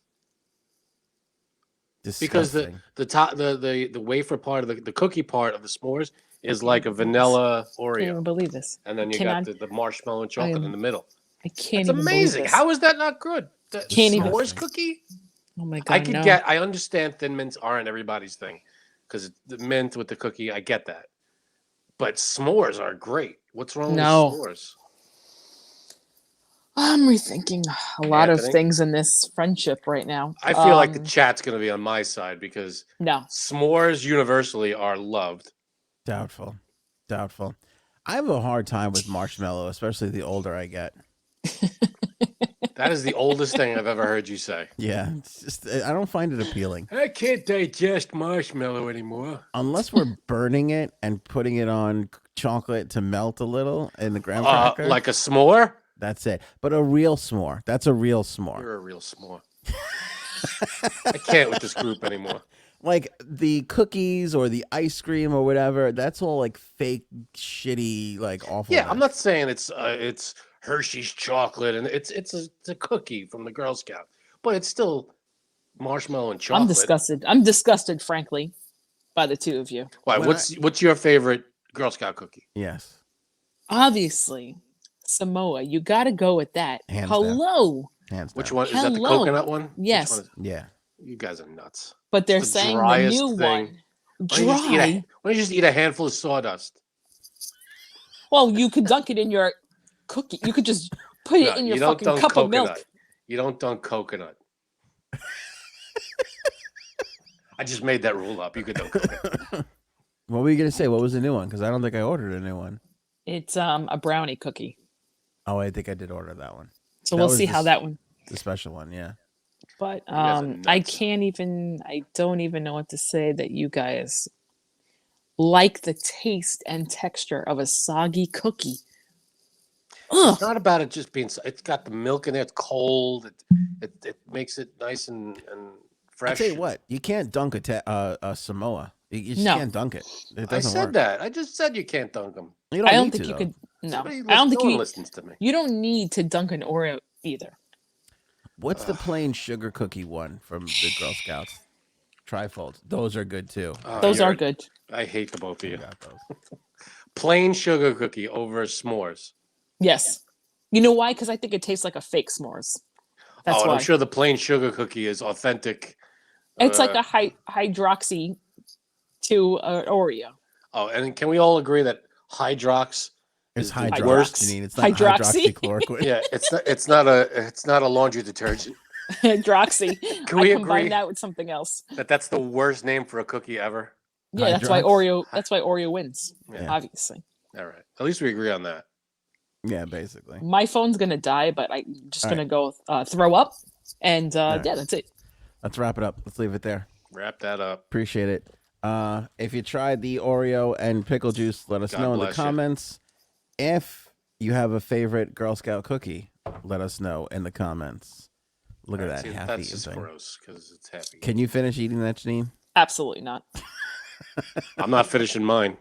Disgusting. because the top the wafer part of the cookie part of the s'mores is like a vanilla I can't Oreo, even believe this. and then you Cannot- got the marshmallow and chocolate in the middle. I can't It's even amazing. believe this. How is that not good? The Can't even- s'mores cookie? Oh my god! I could no. I understand Thin Mints aren't everybody's thing because the mint with the cookie, I get that. But s'mores are great. What's wrong No. with s'mores? I'm rethinking a lot of Anthony? things in this friendship right now. I feel like the chat's going to be on my side because no. s'mores universally are loved. Doubtful. I have a hard time with marshmallow, especially the older I get. That is the oldest thing I've ever heard you say. Yeah, it's just I don't find it appealing I can't digest marshmallow anymore. unless we're burning it and putting it on chocolate to melt a little in the graham cracker. Like a s'more? That's it. But a real s'more. That's a real s'more. You're a real s'more. I can't with this group anymore. like the cookies or the ice cream or whatever, that's all like fake, shitty, like awful. Yeah, I'm not saying it's Hershey's chocolate and it's a cookie from the Girl Scout, but it's still marshmallow and chocolate. I'm disgusted. I'm disgusted, frankly, by the two of you. Why? When What's your favorite Girl Scout cookie? Yes. Obviously, Samoa. You got to go with that. Hands down. Hello. Hands Which down. one is that? The Hello. coconut one? Which Yes. one is- Yeah. You guys are nuts. But they're the saying the driest new thing. one. Why don't you just eat Dry. why don't you just eat a handful of sawdust? Well, you could dunk it in your cookie. You could just put it No, in your you don't fucking dunk cup of coconut. milk. You don't dunk coconut. I just made that rule up. You could dunk coconut. What were you gonna say? What was the new one? Because I don't think I ordered a new one. It's a brownie cookie. Oh, I think I did order that one. So That we'll was see how that one. The special one, yeah. But guys are I nuts. I don't even know what to say that you guys like the taste and texture of a soggy cookie. Ugh. It's not about it just being. It's got the milk in there. It's cold. It makes it nice and fresh. I'll tell you what, you can't dunk a Samoa. You just No. can't dunk it. It I doesn't said work. that. I just said you can't dunk them. You I don't need think to, you though. could. No, I don't think no one you. listens to me. You don't need to dunk an Oreo either. What's the plain sugar cookie one from the Girl Scouts? Trifold. Those are good too. Those are good. I hate the both of you. Got those. Plain sugar cookie over s'mores. Yes. You know why? Because I think it tastes like a fake s'mores. That's and why. I'm sure the plain sugar cookie is authentic. It's like a hydroxy to Oreo. Oh, and can we all agree that Hydrox It's is the Hydrox, worst? Janine. It's not Hydroxy? hydroxychloroquine. Yeah, it's not a laundry detergent. Hydroxy. Can we I combine agree that with something else. that's the worst name for a cookie ever? Yeah, that's why Hydrox? Oreo wins. Yeah. Obviously. All right. At least we agree on that. Yeah, basically. My phone's gonna die, but I'm just All gonna go throw up. And right. yeah, that's it. Let's wrap it up. Let's leave it there. Wrap that up. Appreciate it. If you tried the Oreo and pickle juice, let us God know in the bless you. comments. If you have a favorite Girl Scout cookie, let us know in the comments. Look at All right, that see, half that's eaten just thing. gross because it's happy. Can you finish eating that, Janine? Absolutely not. I'm not finishing mine.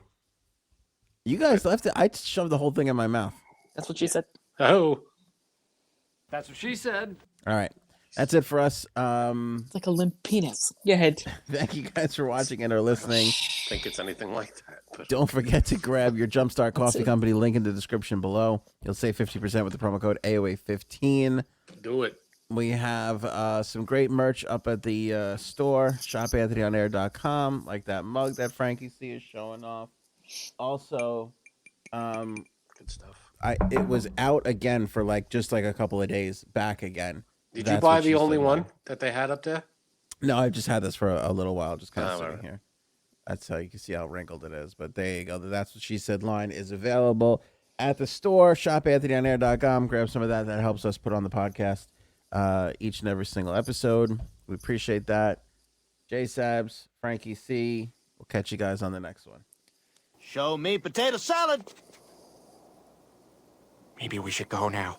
You guys left it. I shoved the whole thing in my mouth. That's what she said. Oh, That's what she said. All right. That's it for us. It's like a limp penis. Go ahead. Thank you guys for watching and or listening. think it's anything like that. But Don't forget to grab your Jumpstart Coffee it. Company link in the description below. You'll save 50% with the promo code AOA15. do it. We have some great merch up at the store, shopanthonyair.com, like that mug that Frankie C is showing off. Also, Good stuff. it was out again for just a couple of days, back again. Did That's you buy what the she only said, one Mom. that they had up there? No, I've just had this for a little while, just kind of Oh, sitting alright. here. That's how you can see how wrinkled it is. But there you go. That's what she said. Line is available at the store. Shopanthonyair.com. Grab some of that. That helps us put on the podcast each and every single episode. We appreciate that. J Sabs, Frankie C. We'll catch you guys on the next one. Show me potato salad. Maybe we should go now.